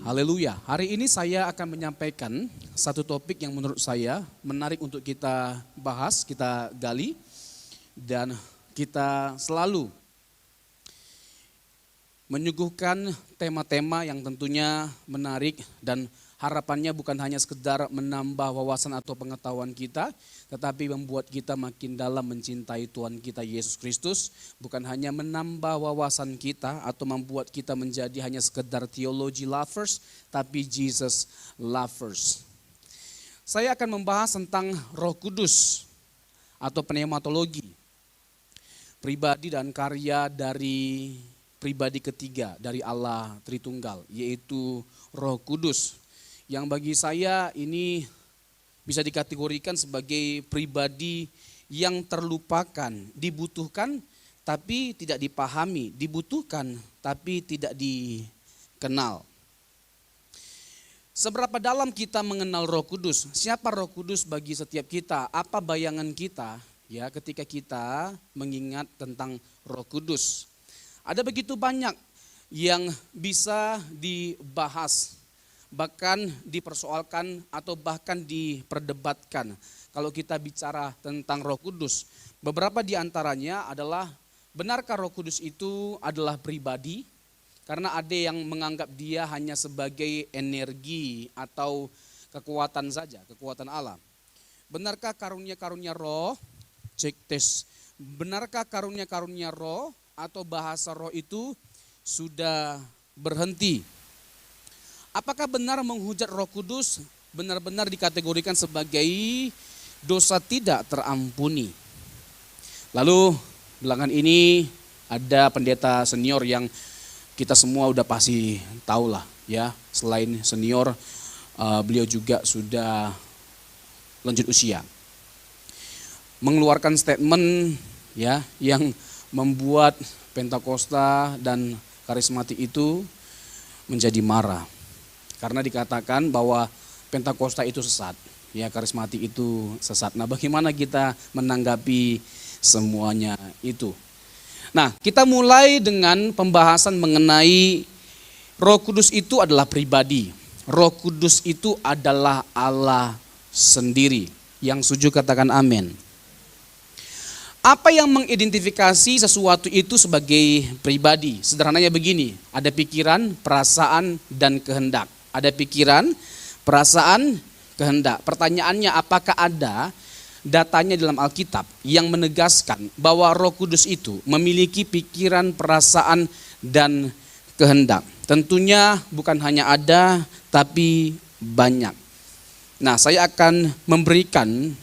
Haleluya. Hari ini saya akan menyampaikan satu topik yang menurut saya menarik untuk kita bahas, kita gali, dan kita selalu menyuguhkan tema-tema yang tentunya menarik dan harapannya bukan hanya sekedar menambah wawasan atau pengetahuan kita, tetapi membuat kita makin dalam mencintai Tuhan kita Yesus Kristus, bukan hanya menambah wawasan kita atau membuat kita menjadi hanya sekedar theology lovers, tapi Jesus lovers. Saya akan membahas tentang Roh Kudus atau pneumatologi, pribadi dan karya dari pribadi ketiga dari Allah Tritunggal, yaitu Roh Kudus. Yang bagi saya ini bisa dikategorikan sebagai pribadi yang terlupakan, dibutuhkan tapi tidak dipahami, dibutuhkan tapi tidak dikenal. Seberapa dalam kita mengenal Roh Kudus? Siapa Roh Kudus bagi setiap kita? Apa bayangan kita ya ketika kita mengingat tentang Roh Kudus? Ada begitu banyak yang bisa dibahas, bahkan dipersoalkan atau bahkan diperdebatkan kalau kita bicara tentang Roh Kudus. Beberapa di antaranya adalah, benarkah Roh Kudus itu adalah pribadi? Karena ada yang menganggap dia hanya sebagai energi atau kekuatan saja, kekuatan Allah. Benarkah karunia-karunia roh? Cek tes. Benarkah karunia-karunia roh atau bahasa roh itu sudah berhenti? Apakah benar menghujat Roh Kudus benar-benar dikategorikan sebagai dosa tidak terampuni? Lalu belakangan ini ada pendeta senior yang kita semua udah pasti tahu lah ya. Selain senior, beliau juga sudah lanjut usia. Mengeluarkan statement ya yang membuat Pentakosta dan karismatik itu menjadi marah. Karena dikatakan bahwa Pentakosta itu sesat, ya karismatik itu sesat. Nah, bagaimana kita menanggapi semuanya itu? Nah, kita mulai dengan pembahasan mengenai Roh Kudus itu adalah pribadi. Roh Kudus itu adalah Allah sendiri. Yang setuju katakan amin. Apa yang mengidentifikasi sesuatu itu sebagai pribadi? Sederhananya begini, ada pikiran, perasaan, dan kehendak. Ada pikiran, perasaan, kehendak. Pertanyaannya, apakah ada datanya dalam Alkitab yang menegaskan bahwa Roh Kudus itu memiliki pikiran, perasaan, dan kehendak? Tentunya bukan hanya ada, tapi banyak. Nah, saya akan memberikan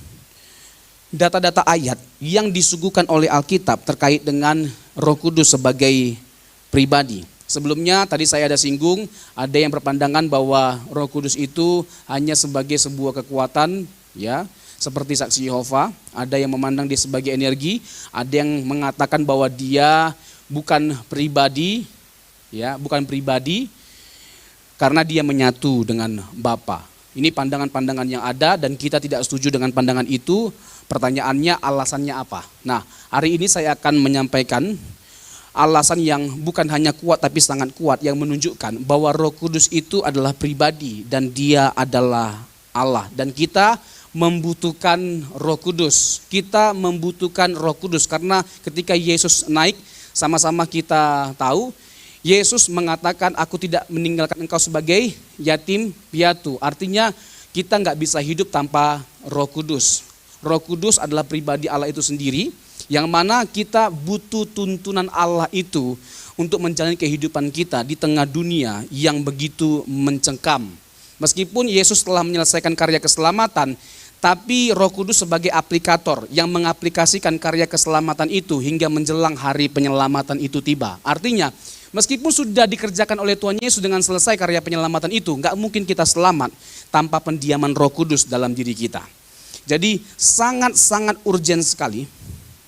data-data ayat yang disuguhkan oleh Alkitab terkait dengan Roh Kudus sebagai pribadi. Sebelumnya tadi saya ada singgung, ada yang berpandangan bahwa Roh Kudus itu hanya sebagai sebuah kekuatan ya, seperti saksi Yehova. Ada yang memandang dia sebagai energi, ada yang mengatakan bahwa dia bukan pribadi ya, bukan pribadi karena dia menyatu dengan Bapa. Ini pandangan-pandangan yang ada dan kita tidak setuju dengan pandangan itu. Pertanyaannya, alasannya apa? Nah, hari ini saya akan menyampaikan alasan yang bukan hanya kuat tapi sangat kuat yang menunjukkan bahwa Roh Kudus itu adalah pribadi dan dia adalah Allah. Dan kita membutuhkan Roh Kudus. Kita membutuhkan Roh Kudus karena ketika Yesus naik, sama-sama kita tahu Yesus mengatakan, aku tidak meninggalkan engkau sebagai yatim piatu. Artinya kita nggak bisa hidup tanpa Roh Kudus. Roh Kudus adalah pribadi Allah itu sendiri, yang mana kita butuh tuntunan Allah itu untuk menjalani kehidupan kita di tengah dunia yang begitu mencengkam. Meskipun Yesus telah menyelesaikan karya keselamatan, tapi Roh Kudus sebagai aplikator yang mengaplikasikan karya keselamatan itu hingga menjelang hari penyelamatan itu tiba. Artinya, meskipun sudah dikerjakan oleh Tuhan Yesus dengan selesai karya penyelamatan itu, nggak mungkin kita selamat tanpa pendiaman Roh Kudus dalam diri kita. Jadi sangat-sangat urgent sekali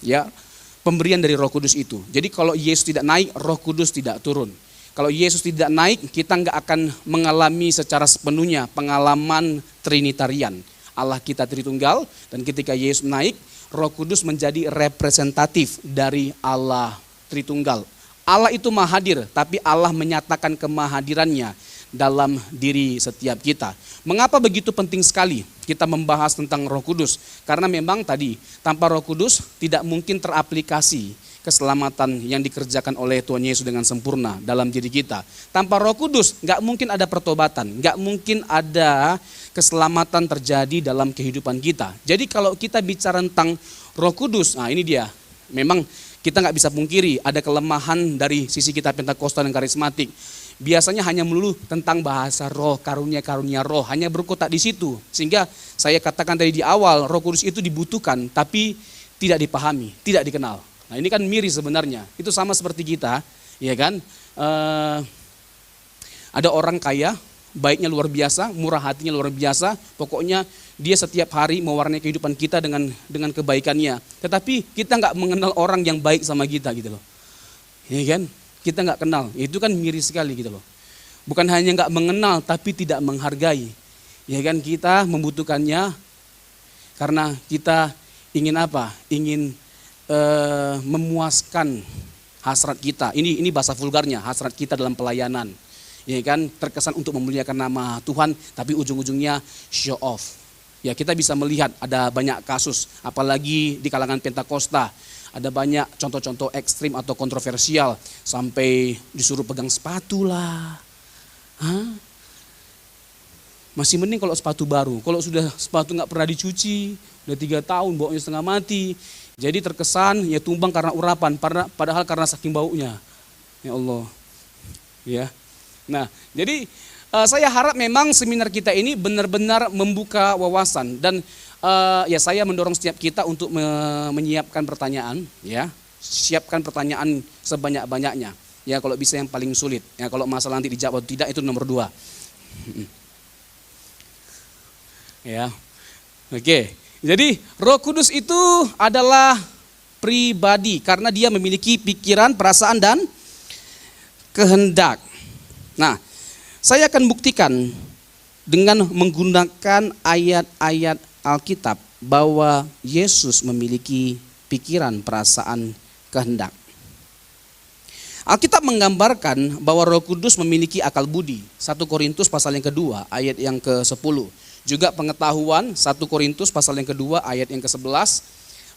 ya pemberian dari Roh Kudus itu. Jadi kalau Yesus tidak naik, Roh Kudus tidak turun. Kalau Yesus tidak naik, kita nggak akan mengalami secara sepenuhnya pengalaman Trinitarian. Allah kita Tritunggal, dan ketika Yesus naik, Roh Kudus menjadi representatif dari Allah Tritunggal. Allah itu maha hadir, tapi Allah menyatakan kemahadirannya dalam diri setiap kita. Mengapa begitu penting sekali kita membahas tentang Roh Kudus? Karena memang tadi tanpa Roh Kudus tidak mungkin teraplikasi keselamatan yang dikerjakan oleh Tuhan Yesus dengan sempurna dalam diri kita. Tanpa Roh Kudus nggak mungkin ada pertobatan, nggak mungkin ada keselamatan terjadi dalam kehidupan kita. Jadi kalau kita bicara tentang Roh Kudus, nah ini dia. Memang kita nggak bisa pungkiri ada kelemahan dari sisi kita Pentakosta dan karismatik. Biasanya hanya melulu tentang bahasa roh, karunia-karunia roh, hanya berkutat di situ. Sehingga saya katakan tadi di awal, Roh Kudus itu dibutuhkan, tapi tidak dipahami, tidak dikenal. Nah ini kan miris sebenarnya, itu sama seperti kita, ya kan? Ada orang kaya, baiknya luar biasa, murah hatinya luar biasa, pokoknya dia setiap hari mewarnai kehidupan kita dengan kebaikannya. Tetapi kita nggak mengenal orang yang baik sama kita gitu loh. Ya kan? Kita nggak kenal, itu kan miris sekali gitu loh. Bukan hanya nggak mengenal, tapi tidak menghargai. Ya kan? Kita membutuhkannya karena kita ingin apa? Ingin memuaskan hasrat kita. Ini bahasa vulgarnya, hasrat kita dalam pelayanan. Ya kan, terkesan untuk memuliakan nama Tuhan, tapi ujung-ujungnya show off. Ya kita bisa melihat ada banyak kasus, apalagi di kalangan Pentakosta, ada banyak contoh-contoh ekstrim atau kontroversial, sampai disuruh pegang sepatu lah. Masih mending kalau sepatu baru, kalau sudah sepatu nggak pernah dicuci, udah 3 tahun baunya setengah mati, jadi terkesan ya tumbang karena urapan, padahal karena saking baunya. Ya Allah, ya. Nah, jadi saya harap memang seminar kita ini benar-benar membuka wawasan dan ya saya mendorong setiap kita untuk menyiapkan pertanyaan, ya, siapkan pertanyaan sebanyak-banyaknya. Ya kalau bisa yang paling sulit. Ya kalau masalah nanti dijawab atau tidak itu nomor 2. Ya, oke. Jadi Roh Kudus itu adalah pribadi karena dia memiliki pikiran, perasaan dan kehendak. Nah, saya akan buktikan dengan menggunakan ayat-ayat Alkitab bahwa Yesus memiliki pikiran, perasaan, kehendak. Alkitab menggambarkan bahwa Roh Kudus memiliki akal budi. 1 Korintus pasal yang kedua ayat yang ke-10. Juga pengetahuan 1 Korintus pasal yang kedua ayat yang ke-11.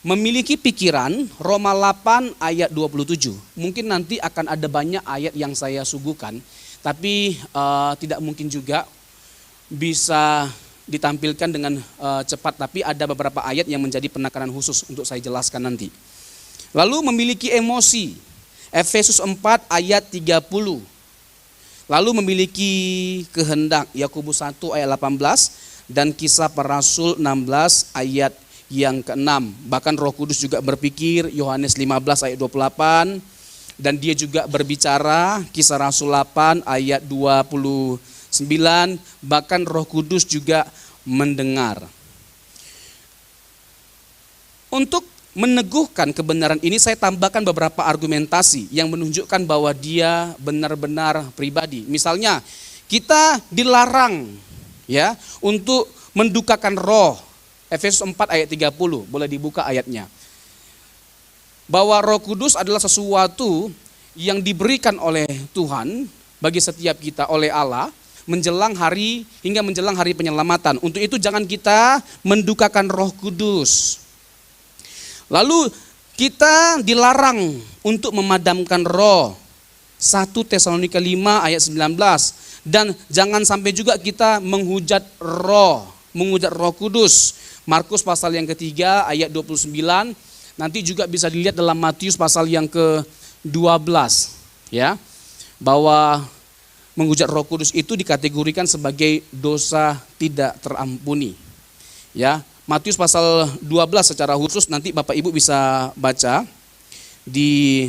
Memiliki pikiran Roma 8 ayat 27. Mungkin nanti akan ada banyak ayat yang saya suguhkan. Tapi tidak mungkin juga bisa ditampilkan dengan cepat. Tapi ada beberapa ayat yang menjadi penekanan khusus untuk saya jelaskan nanti. Lalu memiliki emosi. Efesus 4 ayat 30. Lalu memiliki kehendak. Yakobus 1 ayat 18. Dan Kisah Para Rasul 16 ayat yang ke-6. Bahkan Roh Kudus juga berpikir. Yohanes 15 ayat 28. Dan dia juga berbicara, Kisah Rasul 8 ayat 29, bahkan Roh Kudus juga mendengar. Untuk meneguhkan kebenaran ini saya tambahkan beberapa argumentasi yang menunjukkan bahwa dia benar-benar pribadi. Misalnya, kita dilarang ya untuk mendukakan roh. Efesus 4 ayat 30, boleh dibuka ayatnya. Bahwa Roh Kudus adalah sesuatu yang diberikan oleh Tuhan bagi setiap kita oleh Allah menjelang hari penyelamatan. Untuk itu jangan kita mendukakan Roh Kudus. Lalu kita dilarang untuk memadamkan roh. 1 Tesalonika 5 ayat 19. Dan jangan sampai juga kita menghujat Roh Kudus. Markus pasal yang ketiga ayat 29. Nanti juga bisa dilihat dalam Matius pasal yang ke-12 ya. Bahwa menghujat Roh Kudus itu dikategorikan sebagai dosa tidak terampuni. Ya, Matius pasal 12 secara khusus nanti Bapak Ibu bisa baca di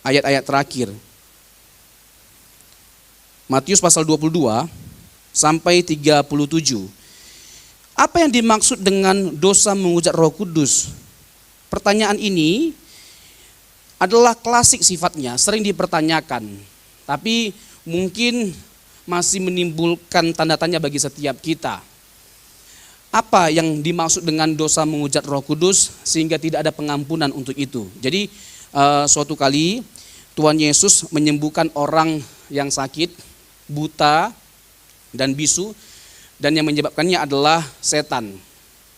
ayat-ayat terakhir. Matius pasal 22 sampai 37. Apa yang dimaksud dengan dosa menghujat Roh Kudus? Pertanyaan ini adalah klasik sifatnya, sering dipertanyakan. Tapi mungkin masih menimbulkan tanda tanya bagi setiap kita. Apa yang dimaksud dengan dosa menghujat Roh Kudus sehingga tidak ada pengampunan untuk itu? Jadi suatu kali Tuhan Yesus menyembuhkan orang yang sakit, buta, dan bisu, dan yang menyebabkannya adalah setan.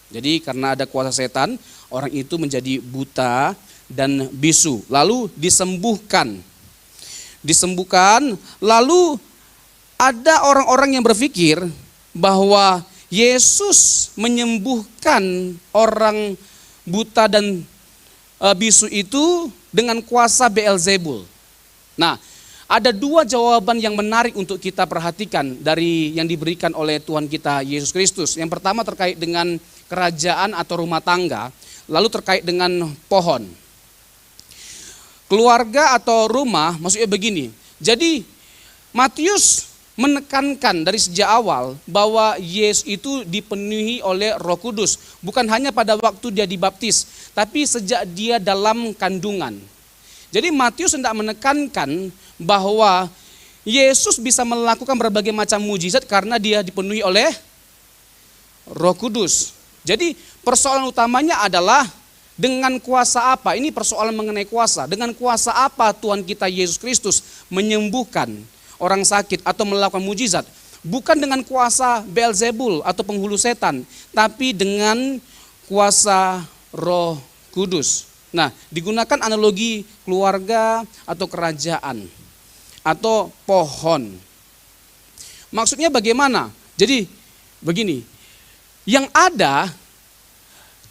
Jadi karena ada kuasa setan, orang itu menjadi buta dan bisu. Lalu disembuhkan. Lalu ada orang-orang yang berpikir bahwa Yesus menyembuhkan orang buta dan bisu itu dengan kuasa Beelzebul. Nah, ada dua jawaban yang menarik untuk kita perhatikan dari yang diberikan oleh Tuhan kita Yesus Kristus. Yang pertama terkait dengan kerajaan atau rumah tangga, lalu terkait dengan pohon. Keluarga atau rumah, maksudnya begini. Jadi Matius menekankan dari sejak awal bahwa Yesus itu dipenuhi oleh Roh Kudus. Bukan hanya pada waktu dia dibaptis, tapi sejak dia dalam kandungan. Jadi Matius hendak menekankan bahwa Yesus bisa melakukan berbagai macam mujizat karena dia dipenuhi oleh Roh Kudus. Jadi persoalan utamanya adalah dengan kuasa apa? Ini persoalan mengenai kuasa. Dengan kuasa apa Tuhan kita Yesus Kristus menyembuhkan orang sakit atau melakukan mujizat? Bukan dengan kuasa Beelzebul atau penghulu setan, tapi dengan kuasa Roh Kudus. Nah, digunakan analogi keluarga atau kerajaan atau pohon. Maksudnya bagaimana? Jadi begini, yang ada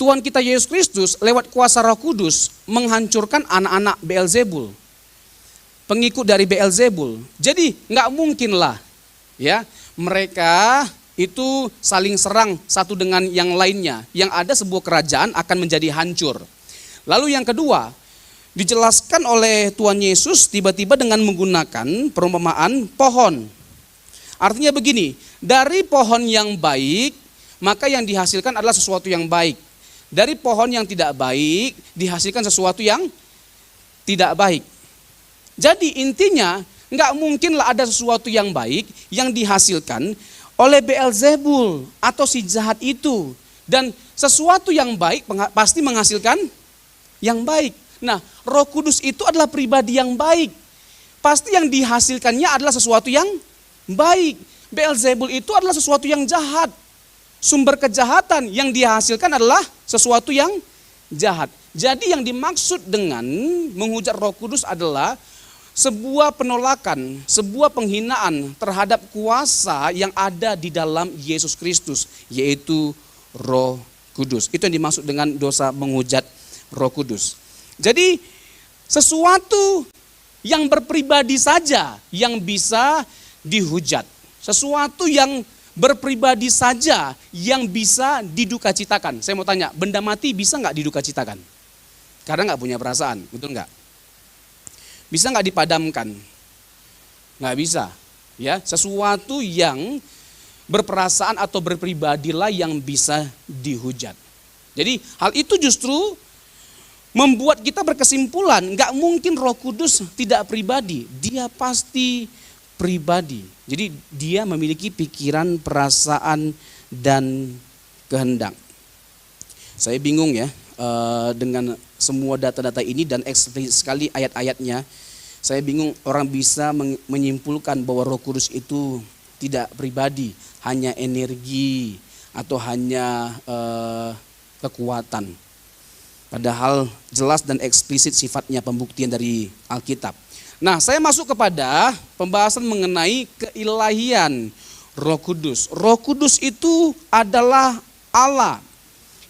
Tuhan kita Yesus Kristus lewat kuasa Roh Kudus menghancurkan anak-anak Beelzebul, pengikut dari Beelzebul. Jadi nggak mungkin lah ya mereka itu saling serang satu dengan yang lainnya. Yang ada sebuah kerajaan akan menjadi hancur. Lalu yang kedua, dijelaskan oleh Tuhan Yesus tiba-tiba dengan menggunakan perumpamaan pohon. Artinya begini, dari pohon yang baik, maka yang dihasilkan adalah sesuatu yang baik. Dari pohon yang tidak baik, dihasilkan sesuatu yang tidak baik. Jadi intinya, nggak mungkinlah ada sesuatu yang baik yang dihasilkan oleh Beelzebul atau si jahat itu. Dan sesuatu yang baik pasti menghasilkan yang baik. Nah, Roh Kudus itu adalah pribadi yang baik. Pasti yang dihasilkannya adalah sesuatu yang baik. Beelzebul itu adalah sesuatu yang jahat. Sumber kejahatan yang dihasilkan adalah sesuatu yang jahat. Jadi yang dimaksud dengan menghujat Roh Kudus adalah sebuah penolakan, sebuah penghinaan terhadap kuasa yang ada di dalam Yesus Kristus, yaitu Roh Kudus. Itu yang dimaksud dengan dosa menghujat Roh Kudus. Jadi sesuatu yang berpribadi saja yang bisa dihujat. Sesuatu yang berpribadi saja yang bisa didukacitakan. Saya mau tanya, benda mati bisa nggak didukacitakan? Karena nggak punya perasaan, betul nggak? Bisa nggak dipadamkan? Nggak bisa. Ya, sesuatu yang berperasaan atau berpribadilah yang bisa dihujat. Jadi hal itu justru membuat kita berkesimpulan, nggak mungkin Roh Kudus tidak pribadi, dia pasti pribadi. Jadi dia memiliki pikiran, perasaan, dan kehendak. Saya bingung ya dengan semua data-data ini dan eksplisit sekali ayat-ayatnya. Saya bingung orang bisa menyimpulkan bahwa Roh Kudus itu tidak pribadi, hanya energi atau hanya kekuatan. Padahal jelas dan eksplisit sifatnya pembuktian dari Alkitab. Nah, saya masuk kepada pembahasan mengenai keilahian Roh Kudus. Roh Kudus itu adalah Allah.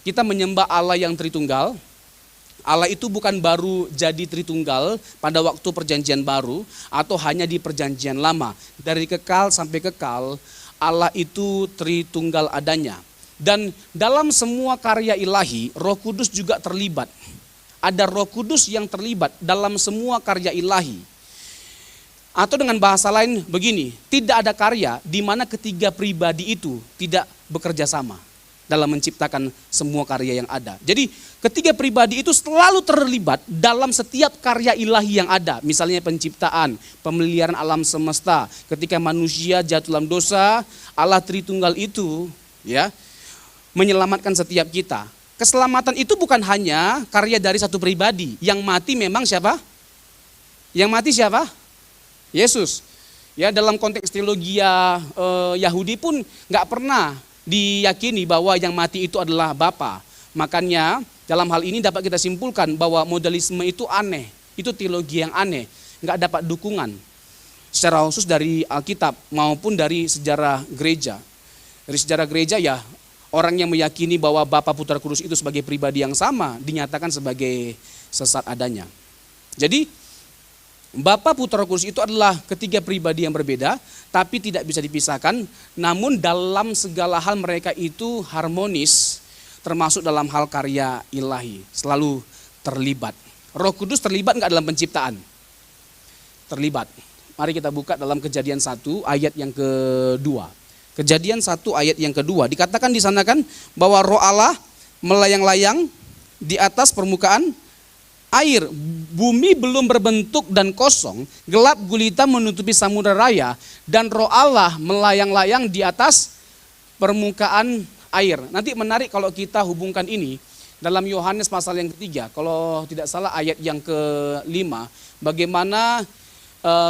Kita menyembah Allah yang Tritunggal. Allah itu bukan baru jadi Tritunggal pada waktu perjanjian baru atau hanya di perjanjian lama. Dari kekal sampai kekal, Allah itu Tritunggal adanya. Dan dalam semua karya ilahi, Roh Kudus juga terlibat. Ada Roh Kudus yang terlibat dalam semua karya ilahi. Atau dengan bahasa lain begini, tidak ada karya di mana ketiga pribadi itu tidak bekerja sama dalam menciptakan semua karya yang ada. Jadi ketiga pribadi itu selalu terlibat dalam setiap karya ilahi yang ada. Misalnya penciptaan, pemeliharaan alam semesta. Ketika manusia jatuh dalam dosa, Allah Tritunggal itu ya menyelamatkan setiap kita. Keselamatan itu bukan hanya karya dari satu pribadi. Yang mati memang siapa? Yang mati siapa? Yesus. Ya, dalam konteks teologi Yahudi pun nggak pernah diyakini bahwa yang mati itu adalah Bapa. Makanya dalam hal ini dapat kita simpulkan bahwa modalisme itu aneh, itu teologi yang aneh, nggak dapat dukungan secara khusus dari Alkitab maupun dari sejarah gereja. Dari sejarah gereja ya, orang yang meyakini bahwa Bapa, Putra, Kudus itu sebagai pribadi yang sama dinyatakan sebagai sesat adanya. Jadi Bapa, Putra, Kudus itu adalah ketiga pribadi yang berbeda, tapi tidak bisa dipisahkan. Namun dalam segala hal mereka itu harmonis, termasuk dalam hal karya ilahi, selalu terlibat. Roh Kudus terlibat nggak dalam penciptaan? Terlibat. Mari kita buka dalam Kejadian 1 ayat yang kedua. Kejadian 1 ayat yang kedua, dikatakan di sana kan bahwa Roh Allah melayang-layang di atas permukaan air. Bumi belum berbentuk dan kosong, gelap gulita menutupi samudera raya, dan Roh Allah melayang-layang di atas permukaan air. Nanti menarik kalau kita hubungkan ini dalam Yohanes pasal yang ketiga, kalau tidak salah ayat yang kelima, bagaimana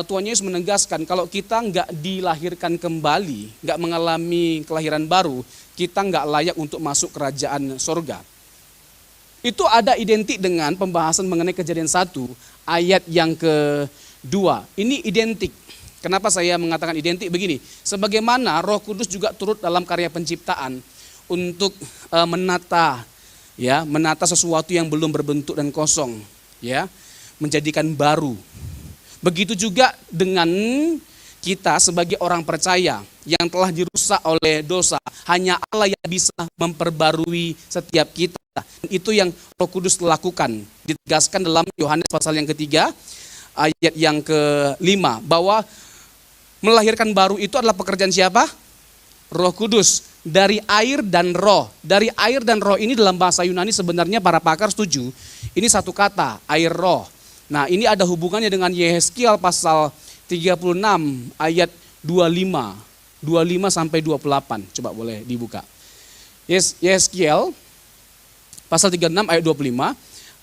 Tuhan Yesus menegaskan kalau kita nggak dilahirkan kembali, nggak mengalami kelahiran baru, kita nggak layak untuk masuk kerajaan sorga. Itu ada identik dengan pembahasan mengenai Kejadian 1 ayat yang kedua. Ini identik. Kenapa saya mengatakan identik begini? Sebagaimana Roh Kudus juga turut dalam karya penciptaan untuk menata sesuatu yang belum berbentuk dan kosong, ya, menjadikan baru. Begitu juga dengan kita sebagai orang percaya yang telah dirusak oleh dosa. Hanya Allah yang bisa memperbarui setiap kita. Itu yang Roh Kudus lakukan. Ditegaskan dalam Yohanes pasal yang ketiga ayat yang kelima, bahwa melahirkan baru itu adalah pekerjaan siapa? Roh Kudus. Dari air dan roh. Dari air dan roh ini dalam bahasa Yunani sebenarnya para pakar setuju. Ini satu kata, air roh. Nah, ini ada hubungannya dengan Yehezkiel pasal 36 ayat 25 sampai 28. Coba boleh dibuka. Yehezkiel pasal 36 ayat 25.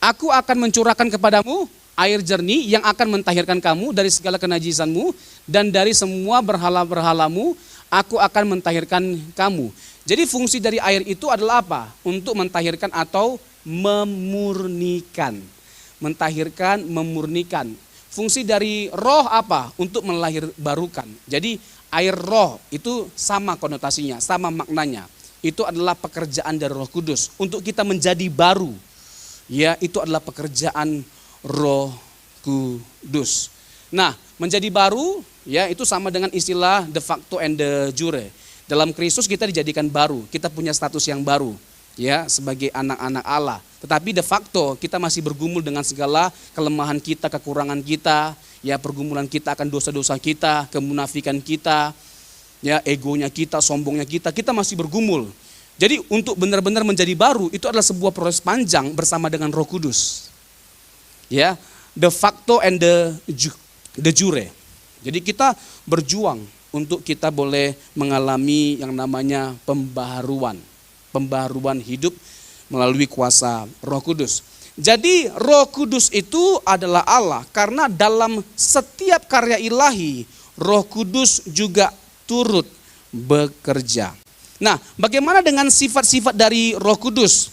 Aku akan mencurahkan kepadamu air jernih yang akan mentahirkan kamu dari segala kenajisanmu, dan dari semua berhala-berhalamu aku akan mentahirkan kamu. Jadi fungsi dari air itu adalah apa? Untuk mentahirkan atau memurnikan. Mentahirkan, memurnikan. Fungsi dari roh apa? Untuk melahirbarukan. Jadi air roh itu sama konotasinya, sama maknanya. Itu adalah pekerjaan dari Roh Kudus untuk kita menjadi baru. Ya, itu adalah pekerjaan Roh Kudus. Nah, menjadi baru ya itu sama dengan istilah de facto and de jure. Dalam Kristus kita dijadikan baru, kita punya status yang baru. Ya, sebagai anak-anak Allah. Tetapi de facto kita masih bergumul dengan segala kelemahan kita, kekurangan kita, ya, pergumulan kita akan dosa-dosa kita, kemunafikan kita, ya, egonya kita, sombongnya kita masih bergumul. Jadi untuk benar-benar menjadi baru itu adalah sebuah proses panjang bersama dengan Roh Kudus. Ya, de facto and de jure. Jadi kita berjuang untuk kita boleh mengalami yang namanya pembaharuan hidup melalui kuasa Roh Kudus. Jadi Roh Kudus itu adalah Allah, karena dalam setiap karya ilahi Roh Kudus juga turut bekerja. Nah, bagaimana dengan sifat-sifat dari Roh Kudus?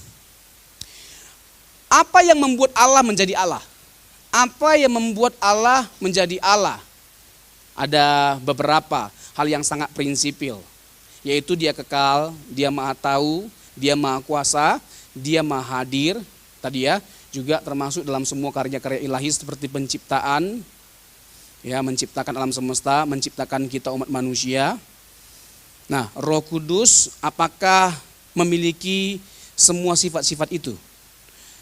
Apa yang membuat Allah menjadi Allah? Apa yang membuat Allah menjadi Allah? Ada beberapa hal yang sangat prinsipil, yaitu dia kekal, dia maha tahu, dia maha kuasa, dia maha hadir, tadi ya, juga termasuk dalam semua karya-karya ilahi seperti penciptaan, ya, menciptakan alam semesta, menciptakan kita umat manusia. Nah, Roh Kudus apakah memiliki semua sifat-sifat itu?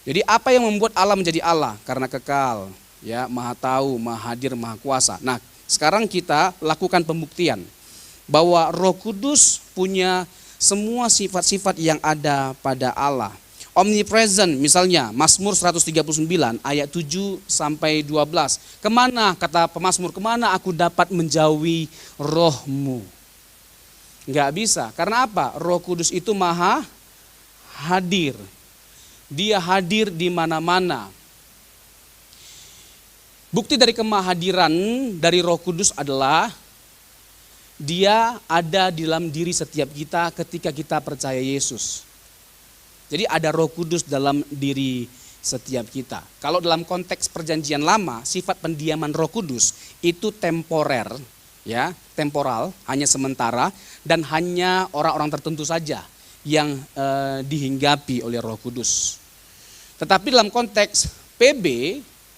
Jadi apa yang membuat Allah menjadi Allah? Karena kekal, ya, maha tahu, maha hadir, maha kuasa. Nah, sekarang kita lakukan pembuktian bahwa Roh Kudus punya semua sifat-sifat yang ada pada Allah. Omnipresent misalnya, Mazmur 139 ayat 7 sampai 12. Kemana, kata pemazmur, kemana aku dapat menjauhi rohmu? Enggak bisa, karena apa? Roh Kudus itu maha hadir. Dia hadir di mana-mana. Bukti dari kemahadiran dari Roh Kudus adalah Dia ada di dalam diri setiap kita ketika kita percaya Yesus. Jadi ada Roh Kudus dalam diri setiap kita. Kalau dalam konteks perjanjian lama, sifat pendiaman Roh Kudus itu temporer, ya, temporal, hanya sementara dan hanya orang-orang tertentu saja yang dihinggapi oleh Roh Kudus. Tetapi dalam konteks PB,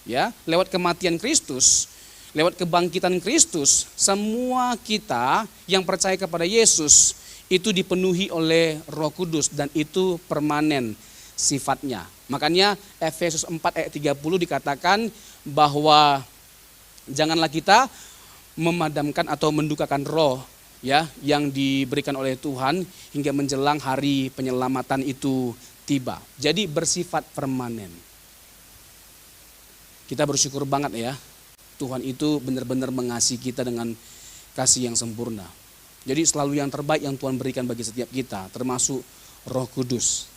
ya, lewat kematian Kristus, lewat kebangkitan Kristus, semua kita yang percaya kepada Yesus itu dipenuhi oleh Roh Kudus dan itu permanen sifatnya. Makanya Efesus 4 ayat 30 dikatakan bahwa janganlah kita memadamkan atau mendukakan roh, ya, yang diberikan oleh Tuhan hingga menjelang hari penyelamatan itu tiba. Jadi bersifat permanen. Kita bersyukur banget ya. Tuhan itu benar-benar mengasihi kita dengan kasih yang sempurna. Jadi selalu yang terbaik yang Tuhan berikan bagi setiap kita, termasuk Roh Kudus.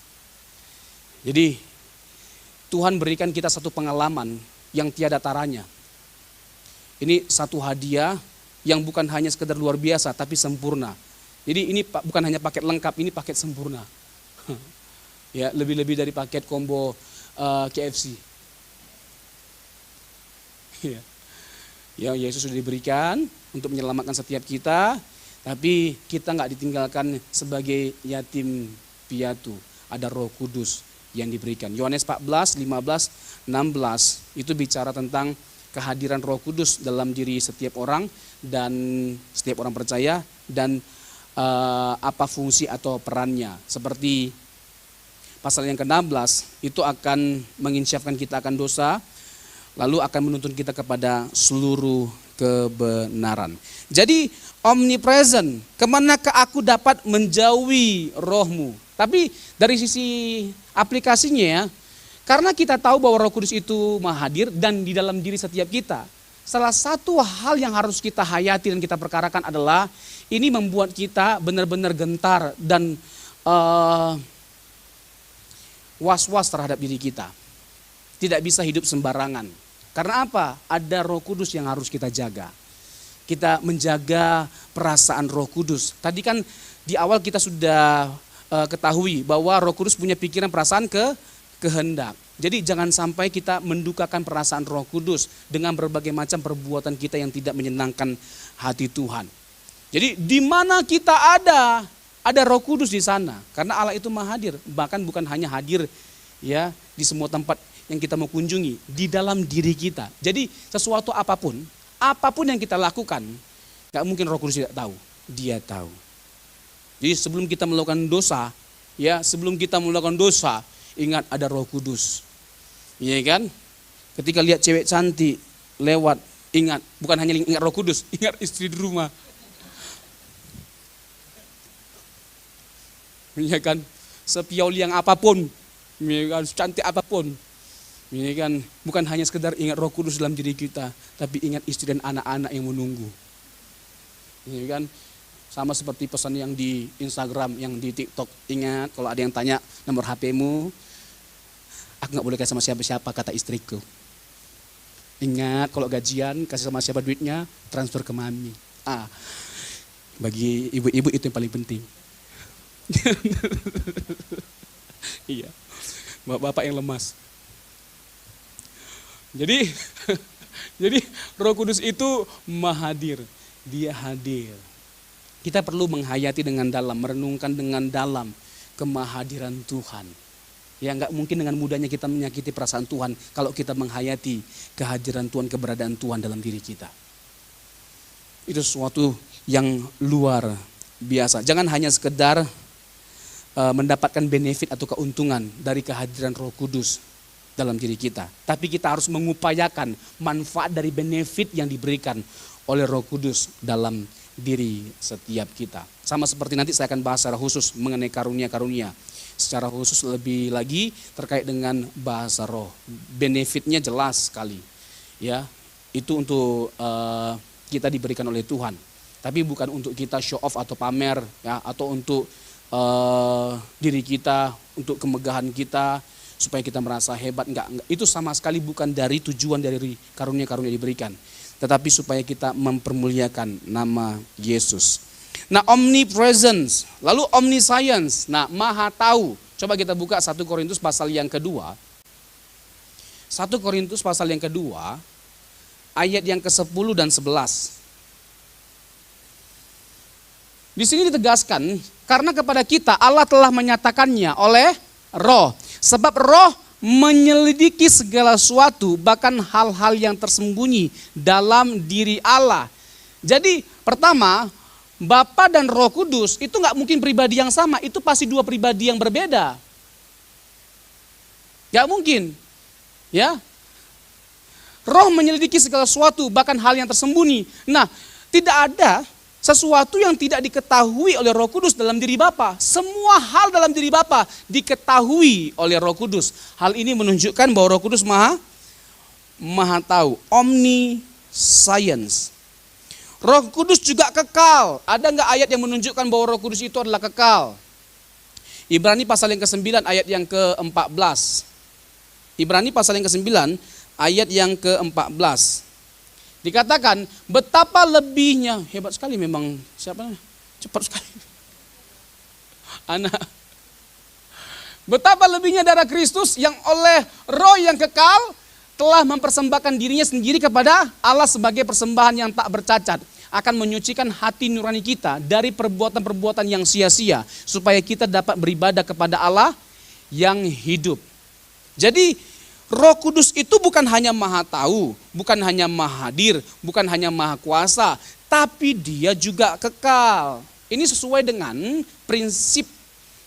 Jadi Tuhan berikan kita satu pengalaman yang tiada taranya. Ini satu hadiah yang bukan hanya sekedar luar biasa, tapi sempurna. Jadi ini bukan hanya paket lengkap, ini paket sempurna. Ya, lebih-lebih dari paket combo KFC. Ya. Yang Yesus sudah diberikan untuk menyelamatkan setiap kita, tapi kita nggak ditinggalkan sebagai yatim piatu. Ada Roh Kudus yang diberikan. Yohanes 14, 15, 16 itu bicara tentang kehadiran Roh Kudus dalam diri setiap orang dan setiap orang percaya dan apa fungsi atau perannya. Seperti pasal yang ke-16 itu akan menginsyafkan kita akan dosa, lalu akan menuntun kita kepada seluruh kebenaran. Jadi omnipresent, kemanakah aku dapat menjauhi rohmu? Tapi dari sisi aplikasinya ya, karena kita tahu bahwa Roh Kudus itu Maha hadir dan di dalam diri setiap kita. Salah satu hal yang harus kita hayati dan kita perkarakan adalah ini membuat kita benar-benar gentar dan was-was terhadap diri kita. Tidak bisa hidup sembarangan. Karena apa? Ada Roh Kudus yang harus kita jaga. Kita menjaga perasaan Roh Kudus. Tadi kan di awal kita sudah ketahui bahwa Roh Kudus punya pikiran, perasaan, kehendak. Jadi jangan sampai kita mendukakan perasaan Roh Kudus dengan berbagai macam perbuatan kita yang tidak menyenangkan hati Tuhan. Jadi di mana kita ada Roh Kudus di sana. Karena Allah itu Maha hadir. Bahkan bukan hanya hadir ya di semua tempat yang kita mau kunjungi, di dalam diri kita. Jadi sesuatu apapun yang kita lakukan, gak mungkin Roh Kudus tidak tahu. Dia tahu. Jadi sebelum kita melakukan dosa, ingat ada Roh Kudus. Iya kan? Ketika lihat cewek cantik lewat, ingat, bukan hanya ingat Roh Kudus, ingat istri di rumah. Iya kan? Sepiauli yang apapun, cantik apapun. Ini kan bukan hanya sekedar ingat Roh Kudus dalam diri kita, tapi ingat istri dan anak-anak yang menunggu. Ini kan sama seperti pesan yang di Instagram, yang di TikTok. Ingat kalau ada yang tanya nomor HP-mu, aku nggak boleh kasih sama siapa-siapa, kata istriku. Ingat kalau gajian kasih sama siapa duitnya, transfer ke mami. Bagi ibu-ibu itu yang paling penting. Iya, bapak-bapak yang lemas. Jadi Roh Kudus itu Maha hadir, Dia hadir. Kita perlu menghayati dengan dalam, merenungkan dengan dalam kemahadiran Tuhan. Ya nggak mungkin dengan mudahnya kita menyakiti perasaan Tuhan kalau kita menghayati kehadiran Tuhan, keberadaan Tuhan dalam diri kita. Itu sesuatu yang luar biasa. Jangan hanya sekedar mendapatkan benefit atau keuntungan dari kehadiran Roh Kudus dalam diri kita. Tapi kita harus mengupayakan manfaat dari benefit yang diberikan oleh Roh Kudus dalam diri setiap kita. Sama seperti nanti saya akan bahas secara khusus mengenai karunia-karunia. Secara khusus lebih lagi terkait dengan bahasa roh. Benefitnya jelas sekali. Ya, itu untuk kita diberikan oleh Tuhan. Tapi bukan untuk kita show off atau pamer ya, atau untuk diri kita, untuk kemegahan kita, supaya kita merasa hebat, enggak. Itu sama sekali bukan dari tujuan dari karunia-karunia diberikan. tetapi supaya kita mempermuliakan nama Yesus. Nah, omnipresence, lalu omniscience, nah maha tahu. Coba kita buka 1 Korintus pasal yang kedua. 1 Korintus pasal yang kedua, ayat yang ke-10 dan 11. Di sini ditegaskan, karena kepada kita Allah telah menyatakannya oleh Roh. Sebab Roh menyelidiki segala sesuatu, bahkan hal-hal yang tersembunyi dalam diri Allah. Jadi pertama, Bapa dan Roh Kudus itu nggak mungkin pribadi yang sama, itu pasti dua pribadi yang berbeda. Nggak mungkin, ya. Roh menyelidiki segala sesuatu, bahkan hal yang tersembunyi. Nah, tidak ada sesuatu yang tidak diketahui oleh Roh Kudus dalam diri Bapa. Semua hal dalam diri Bapa diketahui oleh Roh Kudus. Hal ini menunjukkan bahwa Roh Kudus maha tahu. Omniscience. Roh Kudus juga kekal. Ada nggak ayat yang menunjukkan bahwa Roh Kudus itu adalah kekal? Ibrani pasal yang ke-9 ayat yang ke-14. Ibrani pasal yang ke-9 ayat yang ke-14. Dikatakan betapa lebihnya, hebat sekali memang, siapa? Cepat sekali. Anak. Betapa lebihnya darah Kristus yang oleh Roh yang kekal telah mempersembahkan dirinya sendiri kepada Allah sebagai persembahan yang tak bercacat, akan menyucikan hati nurani kita dari perbuatan-perbuatan yang sia-sia, supaya kita dapat beribadah kepada Allah yang hidup. Jadi Roh Kudus itu bukan hanya maha tahu, bukan hanya maha hadir, bukan hanya maha kuasa, tapi dia juga kekal. Ini sesuai dengan prinsip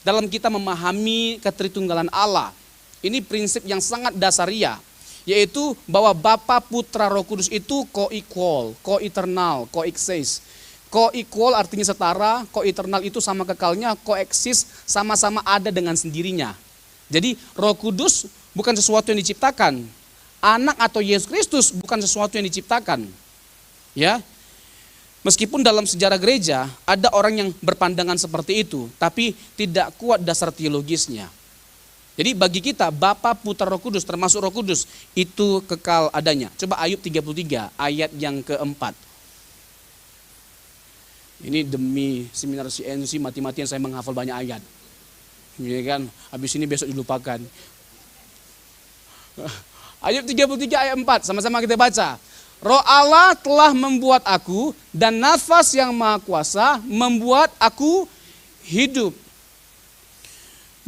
dalam kita memahami ketritunggalan Allah. Ini prinsip yang sangat dasaria, yaitu bahwa Bapa, Putra, Roh Kudus itu co-equal, co-eternal, co-exist. Co-equal artinya setara, co-eternal itu sama kekalnya, co-exist sama-sama ada dengan sendirinya. Jadi Roh Kudus bukan sesuatu yang diciptakan. Anak atau Yesus Kristus bukan sesuatu yang diciptakan. Ya. Meskipun dalam sejarah gereja ada orang yang berpandangan seperti itu, tapi tidak kuat dasar teologisnya. Jadi bagi kita Bapa, Putra, Roh Kudus termasuk Roh Kudus itu kekal adanya. Coba Ayub 33 ayat yang keempat. Ini demi seminar CNC mati-matian saya menghafal banyak ayat. Ya kan, habis ini besok dilupakan. Ayub 33 ayat 4, sama-sama kita baca. Roh Allah telah membuat aku, dan nafas yang maha kuasa membuat aku hidup.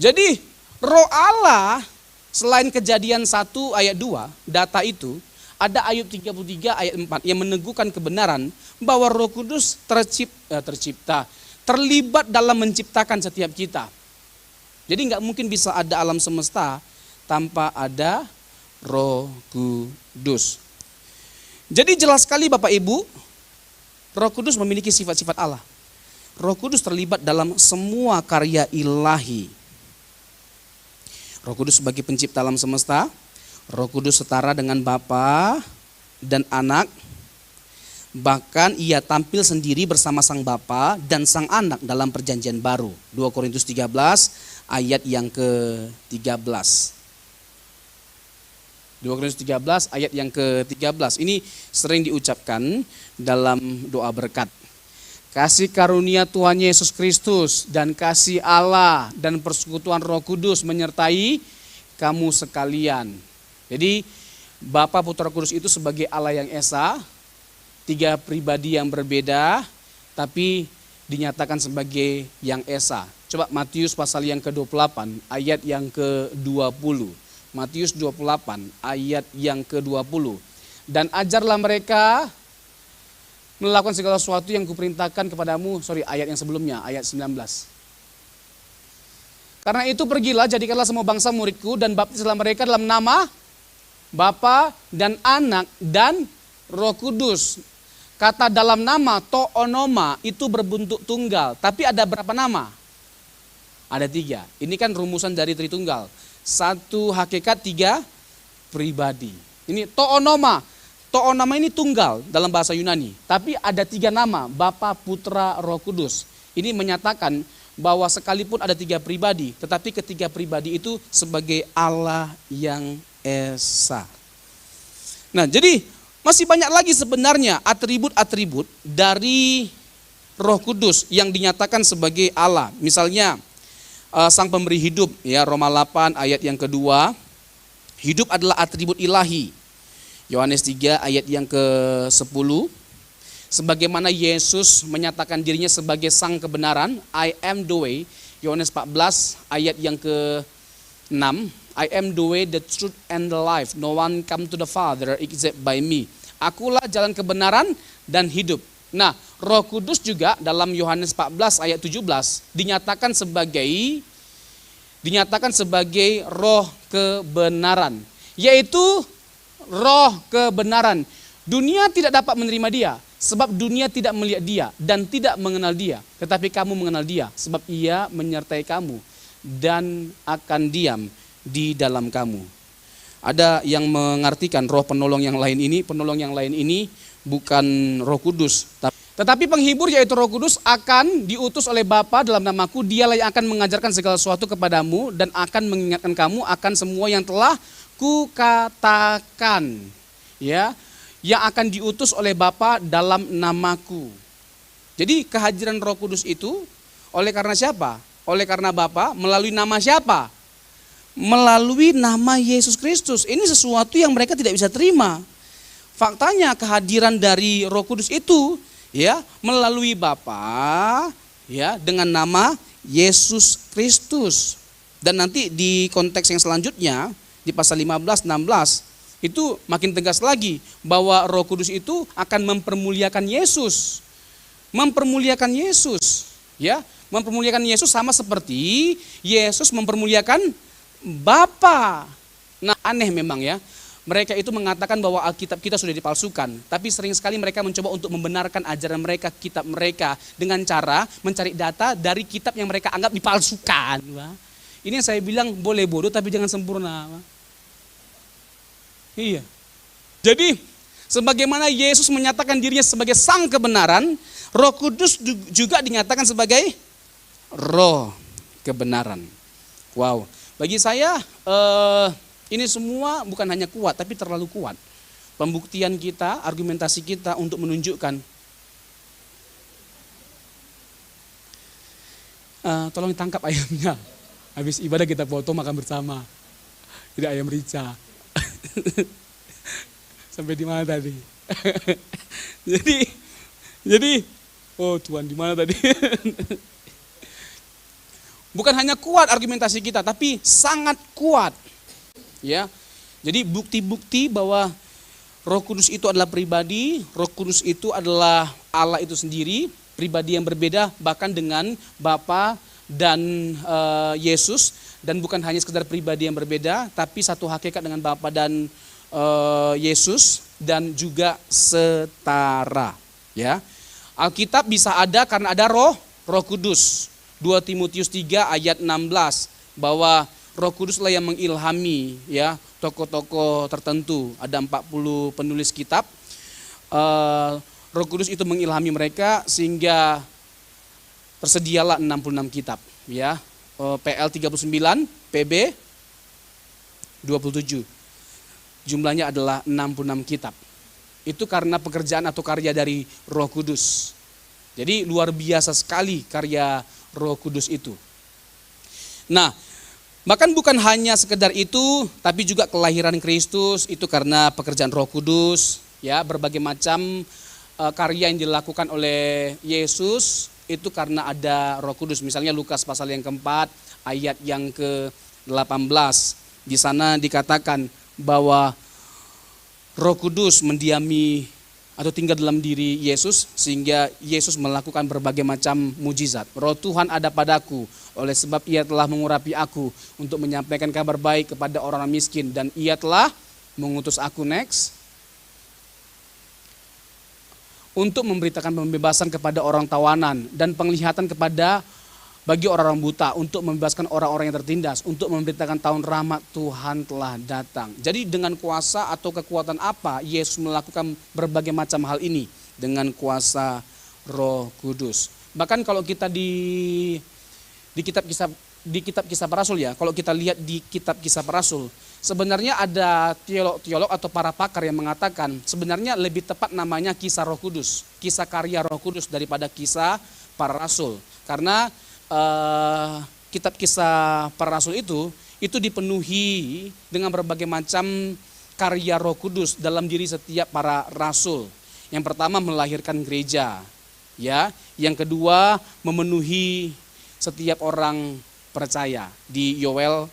Jadi Roh Allah selain Kejadian 1 ayat 2, data itu, ada Ayub 33 ayat 4 yang meneguhkan kebenaran bahwa Roh Kudus tercipta, terlibat dalam menciptakan setiap kita. Jadi nggak mungkin bisa ada alam semesta tanpa ada Roh Kudus. Jadi jelas sekali Bapak Ibu, Roh Kudus memiliki sifat-sifat Allah. Roh Kudus terlibat dalam semua karya ilahi. Roh Kudus sebagai pencipta alam semesta, Roh Kudus setara dengan Bapa dan Anak. Bahkan ia tampil sendiri bersama Sang Bapa dan Sang Anak dalam perjanjian baru. 2 Korintus 13 ayat yang ke-13. 2 Korintus 13 ayat yang ke-13. Ini sering diucapkan dalam doa berkat. Kasih karunia Tuhan Yesus Kristus dan kasih Allah dan persekutuan Roh Kudus menyertai kamu sekalian. Jadi Bapa, Putra, Kudus itu sebagai Allah yang Esa, tiga pribadi yang berbeda, tapi dinyatakan sebagai yang Esa. Coba Matius pasal yang ke-28 ayat yang ke-20. Matius 28 ayat yang ke-20. Dan ajarlah mereka melakukan segala sesuatu yang kuperintahkan kepadamu. Ayat yang sebelumnya, ayat 19. Karena itu pergilah, jadikanlah semua bangsa muridku dan baptislah mereka dalam nama Bapa dan Anak dan Roh Kudus. Kata dalam nama, toonoma, itu berbentuk tunggal. Tapi ada berapa nama? Ada 3. Ini kan rumusan dari Tritunggal. 1 hakikat, 3 pribadi. Ini toonoma. Toonoma ini tunggal dalam bahasa Yunani. Tapi ada 3 nama, Bapa, Putra, Roh Kudus. Ini menyatakan bahwa sekalipun ada 3 pribadi, tetapi ketiga pribadi itu sebagai Allah yang Esa. Nah, jadi Masih banyak lagi sebenarnya atribut-atribut dari Roh Kudus yang dinyatakan sebagai Allah. Misalnya Sang Pemberi hidup, ya, Roma 8 ayat yang kedua. Hidup adalah atribut ilahi. Yohanes 3 ayat yang ke-10. Sebagaimana Yesus menyatakan dirinya sebagai sang kebenaran, I am the way. Yohanes 14 ayat yang ke-6. I am the way, the truth, and the life. No one come to the Father except by me. Akulah jalan kebenaran dan hidup. Nah, Roh Kudus juga dalam Yohanes 14 ayat 17 dinyatakan sebagai roh kebenaran, yaitu roh kebenaran. Dunia tidak dapat menerima dia, sebab dunia tidak melihat dia dan tidak mengenal dia. Tetapi kamu mengenal dia, sebab ia menyertai kamu dan akan diam di dalam kamu. Ada yang mengartikan penolong yang lain ini bukan Roh Kudus. Tetapi penghibur yaitu Roh Kudus akan diutus oleh Bapa dalam namaku. Dialah yang akan mengajarkan segala sesuatu kepadamu dan akan mengingatkan kamu akan semua yang telah kukatakan. Ya, yang akan diutus oleh Bapa dalam namaku. Jadi kehadiran Roh Kudus itu oleh karena siapa? Oleh karena Bapa, melalui nama siapa? Melalui nama Yesus Kristus. Ini sesuatu yang mereka tidak bisa terima. Faktanya kehadiran dari Roh Kudus itu, ya, melalui Bapa, ya, dengan nama Yesus Kristus. Dan nanti di konteks yang selanjutnya di pasal 15, 16 itu makin tegas lagi bahwa Roh Kudus itu akan mempermuliakan Yesus. Mempermuliakan Yesus, ya. Mempermuliakan Yesus sama seperti Yesus mempermuliakan Bapa. Nah, aneh memang, ya. Mereka itu mengatakan bahwa Alkitab kita sudah dipalsukan, tapi sering sekali mereka mencoba untuk membenarkan ajaran mereka, kitab mereka, dengan cara mencari data dari kitab yang mereka anggap dipalsukan. Ini yang saya bilang boleh bodoh tapi jangan sempurna. Iya. Jadi sebagaimana Yesus menyatakan dirinya sebagai sang kebenaran, Roh Kudus juga dinyatakan sebagai roh kebenaran. Wow. Bagi saya ini semua bukan hanya kuat, tapi terlalu kuat. Pembuktian kita, argumentasi kita untuk menunjukkan. Tolong tangkap ayamnya. Habis ibadah kita foto makan bersama. Tidak ayam rica. Sampai di mana tadi? jadi, oh Tuhan, di mana tadi? Bukan hanya kuat argumentasi kita, tapi sangat kuat. Ya, jadi bukti-bukti bahwa Roh Kudus itu adalah pribadi, Roh Kudus itu adalah Allah itu sendiri, pribadi yang berbeda bahkan dengan Bapa dan Yesus, dan bukan hanya sekedar pribadi yang berbeda, tapi satu hakikat dengan Bapa dan Yesus dan juga setara. Ya, Alkitab bisa ada karena ada Roh Kudus. 2 Timotius 3 ayat 16 bahwa Roh Kuduslah yang mengilhami, ya, tokoh-tokoh tertentu. Ada 40 penulis kitab. Roh Kudus itu mengilhami mereka sehingga tersedialah 66 kitab, ya. PL 39, PB 27. Jumlahnya adalah 66 kitab. Itu karena pekerjaan atau karya dari Roh Kudus. Jadi luar biasa sekali karya Roh Kudus itu. Nah, bahkan bukan hanya sekedar itu, tapi juga kelahiran Kristus itu karena pekerjaan Roh Kudus, ya, berbagai macam karya yang dilakukan oleh Yesus itu karena ada Roh Kudus. Misalnya Lukas pasal yang keempat ayat yang ke-18. Di sana dikatakan bahwa Roh Kudus mendiami atau tinggal dalam diri Yesus sehingga Yesus melakukan berbagai macam mujizat. Roh Tuhan ada padaku, oleh sebab ia telah mengurapi aku untuk menyampaikan kabar baik kepada orang miskin, dan ia telah mengutus aku untuk memberitakan pembebasan kepada orang tawanan dan penglihatan bagi orang-orang buta, untuk membebaskan orang-orang yang tertindas, untuk memberitakan tahun rahmat Tuhan telah datang. Jadi dengan kuasa atau kekuatan apa Yesus melakukan berbagai macam hal ini? Dengan kuasa Roh Kudus. Bahkan kalau kita di kitab di kitab Kisah Para Rasul ya, kalau kita lihat di kitab Kisah Para Rasul, sebenarnya ada teolog-teolog atau para pakar yang mengatakan sebenarnya lebih tepat namanya kisah Roh Kudus, kisah karya Roh Kudus daripada kisah para rasul. Karena kitab Kisah Para Rasul itu dipenuhi dengan berbagai macam karya Roh Kudus dalam diri setiap para rasul. Yang pertama melahirkan gereja, ya. Yang kedua memenuhi setiap orang percaya. Di Yoel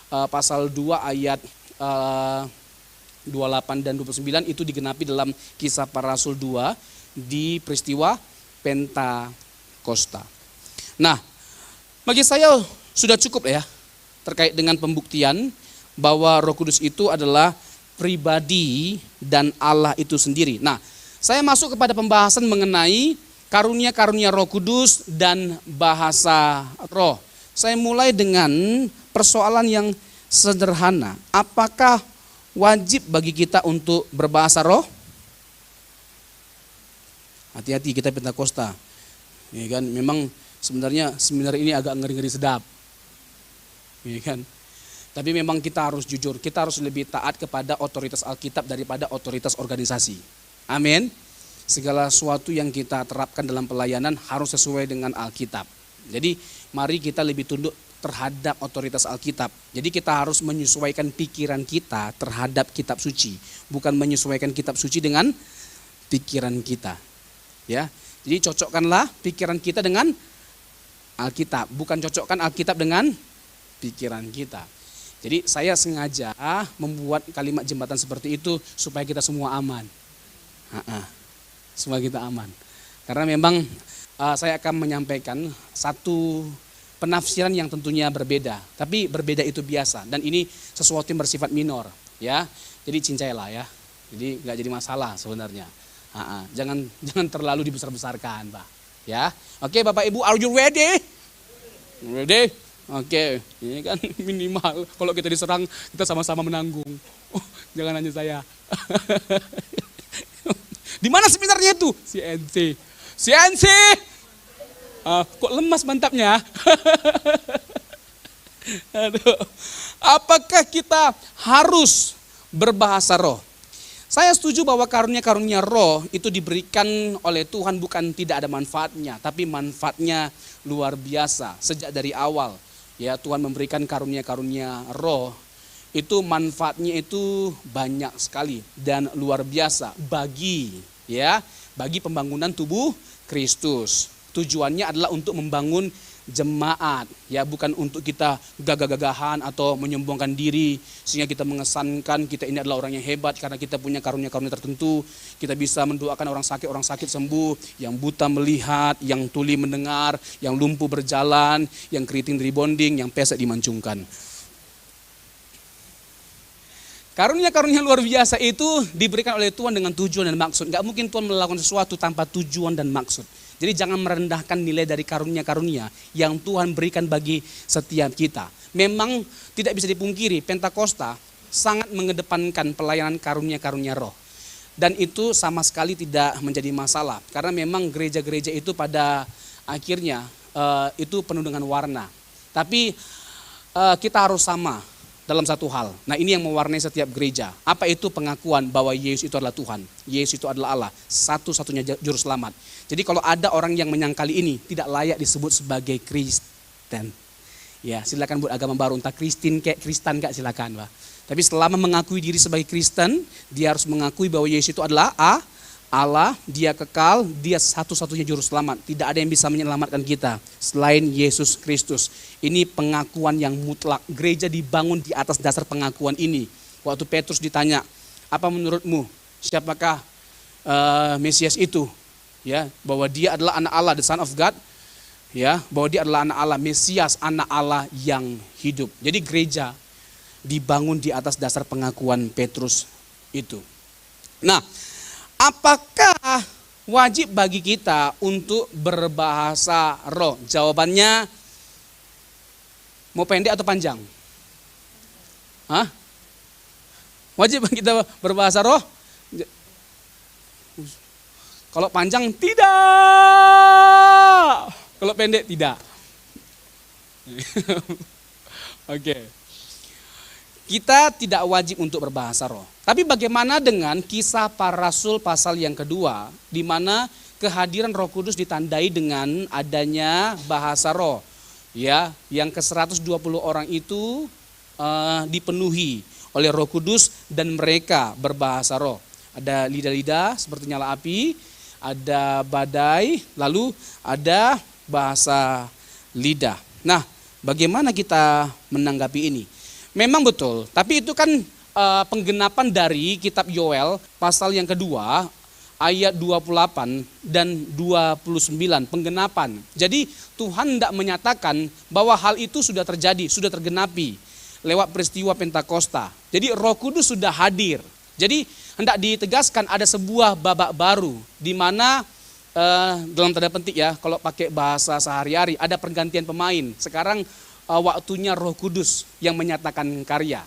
pasal 2 ayat 28 dan 29 itu digenapi dalam Kisah Para Rasul 2 di peristiwa Pentakosta. Nah, bagi saya sudah cukup ya terkait dengan pembuktian bahwa Roh Kudus itu adalah pribadi dan Allah itu sendiri. Nah, saya masuk kepada pembahasan mengenai karunia-karunia Roh Kudus dan bahasa roh. Saya mulai dengan persoalan yang sederhana. Apakah wajib bagi kita untuk berbahasa roh? Hati-hati, kita Pentakosta. Ya kan, memang sebenarnya seminar ini agak ngeri-ngeri sedap. Ya kan? Tapi memang kita harus jujur, kita harus lebih taat kepada otoritas Alkitab daripada otoritas organisasi. Amin. Segala sesuatu yang kita terapkan dalam pelayanan harus sesuai dengan Alkitab. Jadi mari kita lebih tunduk terhadap otoritas Alkitab. Jadi kita harus menyesuaikan pikiran kita terhadap kitab suci, bukan menyesuaikan kitab suci dengan pikiran kita. Ya. Jadi cocokkanlah pikiran kita dengan Alkitab, bukan cocokkan Alkitab dengan pikiran kita. Jadi saya sengaja membuat kalimat jembatan seperti itu supaya kita semua aman. Supaya kita aman. Karena memang saya akan menyampaikan satu penafsiran yang tentunya berbeda, tapi berbeda itu biasa dan ini sesuatu yang bersifat minor, ya. Jadi cincailah ya. Jadi nggak jadi masalah sebenarnya. Jangan terlalu dibesar-besarkan, Pak. Ya. Oke, Bapak Ibu, are you ready? Ready? Oke, ini kan minimal kalau kita diserang kita sama-sama menanggung. Oh, jangan hanya saya. Di mana seminarnya itu? CNC. CNC. Kok lemas mantapnya? Aduh. Apakah kita harus berbahasa roh? Saya setuju bahwa karunia-karunia roh itu diberikan oleh Tuhan bukan tidak ada manfaatnya, tapi manfaatnya luar biasa sejak dari awal. Ya, Tuhan memberikan karunia-karunia roh itu manfaatnya itu banyak sekali dan luar biasa bagi pembangunan tubuh Kristus. Tujuannya adalah untuk membangun jemaat, ya, bukan untuk kita gagah-gagahan atau menyombongkan diri sehingga kita mengesankan kita ini adalah orang yang hebat karena kita punya karunia-karunia tertentu. Kita bisa mendoakan orang sakit sembuh, yang buta melihat, yang tuli mendengar, yang lumpuh berjalan, yang keriting rebonding, yang pesek dimancungkan. Karunia-karunia luar biasa itu diberikan oleh Tuhan dengan tujuan dan maksud. Gak mungkin Tuhan melakukan sesuatu tanpa tujuan dan maksud. Jadi jangan merendahkan nilai dari karunia-karunia yang Tuhan berikan bagi setiap kita. Memang tidak bisa dipungkiri, Pentakosta sangat mengedepankan pelayanan karunia-karunia roh. Dan itu sama sekali tidak menjadi masalah. Karena memang gereja-gereja itu pada akhirnya itu penuh dengan warna. Tapi kita harus sama dalam satu hal. Nah, ini yang mewarnai setiap gereja. Apa itu? Pengakuan bahwa Yesus itu adalah Tuhan. Yesus itu adalah Allah. Satu-satunya juru selamat. Jadi kalau ada orang yang menyangkali ini tidak layak disebut sebagai Kristen. Ya, silakan buat agama baru, entah Kristen kayak Kristen kayak silakan, Pak. Tapi selama mengakui diri sebagai Kristen, dia harus mengakui bahwa Yesus itu adalah Allah, dia kekal, dia satu-satunya juru selamat. Tidak ada yang bisa menyelamatkan kita selain Yesus Kristus. Ini pengakuan yang mutlak. Gereja dibangun di atas dasar pengakuan ini. Waktu Petrus ditanya, apa menurutmu? Siapakah Mesias itu? Ya, bahwa dia adalah anak Allah, the Son of God. Ya, bahwa dia adalah anak Allah, Mesias, anak Allah yang hidup. Jadi gereja dibangun di atas dasar pengakuan Petrus itu. Nah, apakah wajib bagi kita untuk berbahasa roh? Jawabannya mau pendek atau panjang? Wajib bagi kita berbahasa roh? Kalau panjang tidak. Kalau pendek tidak. Oke. Kita tidak wajib untuk berbahasa roh. Tapi bagaimana dengan Kisah Para Rasul pasal yang kedua, di mana kehadiran Roh Kudus ditandai dengan adanya bahasa roh. Ya, yang ke-120 orang itu dipenuhi oleh Roh Kudus dan mereka berbahasa roh. Ada lidah-lidah seperti nyala api, ada badai, lalu ada bahasa lidah. Nah, bagaimana kita menanggapi ini? Memang betul, tapi itu kan penggenapan dari kitab Yoel pasal yang kedua ayat 28 dan 29, penggenapan. Jadi Tuhan tidak menyatakan bahwa hal itu sudah terjadi, sudah tergenapi lewat peristiwa Pentakosta. Jadi Roh Kudus sudah hadir. Jadi hendak ditegaskan ada sebuah babak baru di mana dalam tanda petik ya, kalau pakai bahasa sehari-hari ada pergantian pemain. Sekarang waktunya Roh Kudus yang menyatakan karya.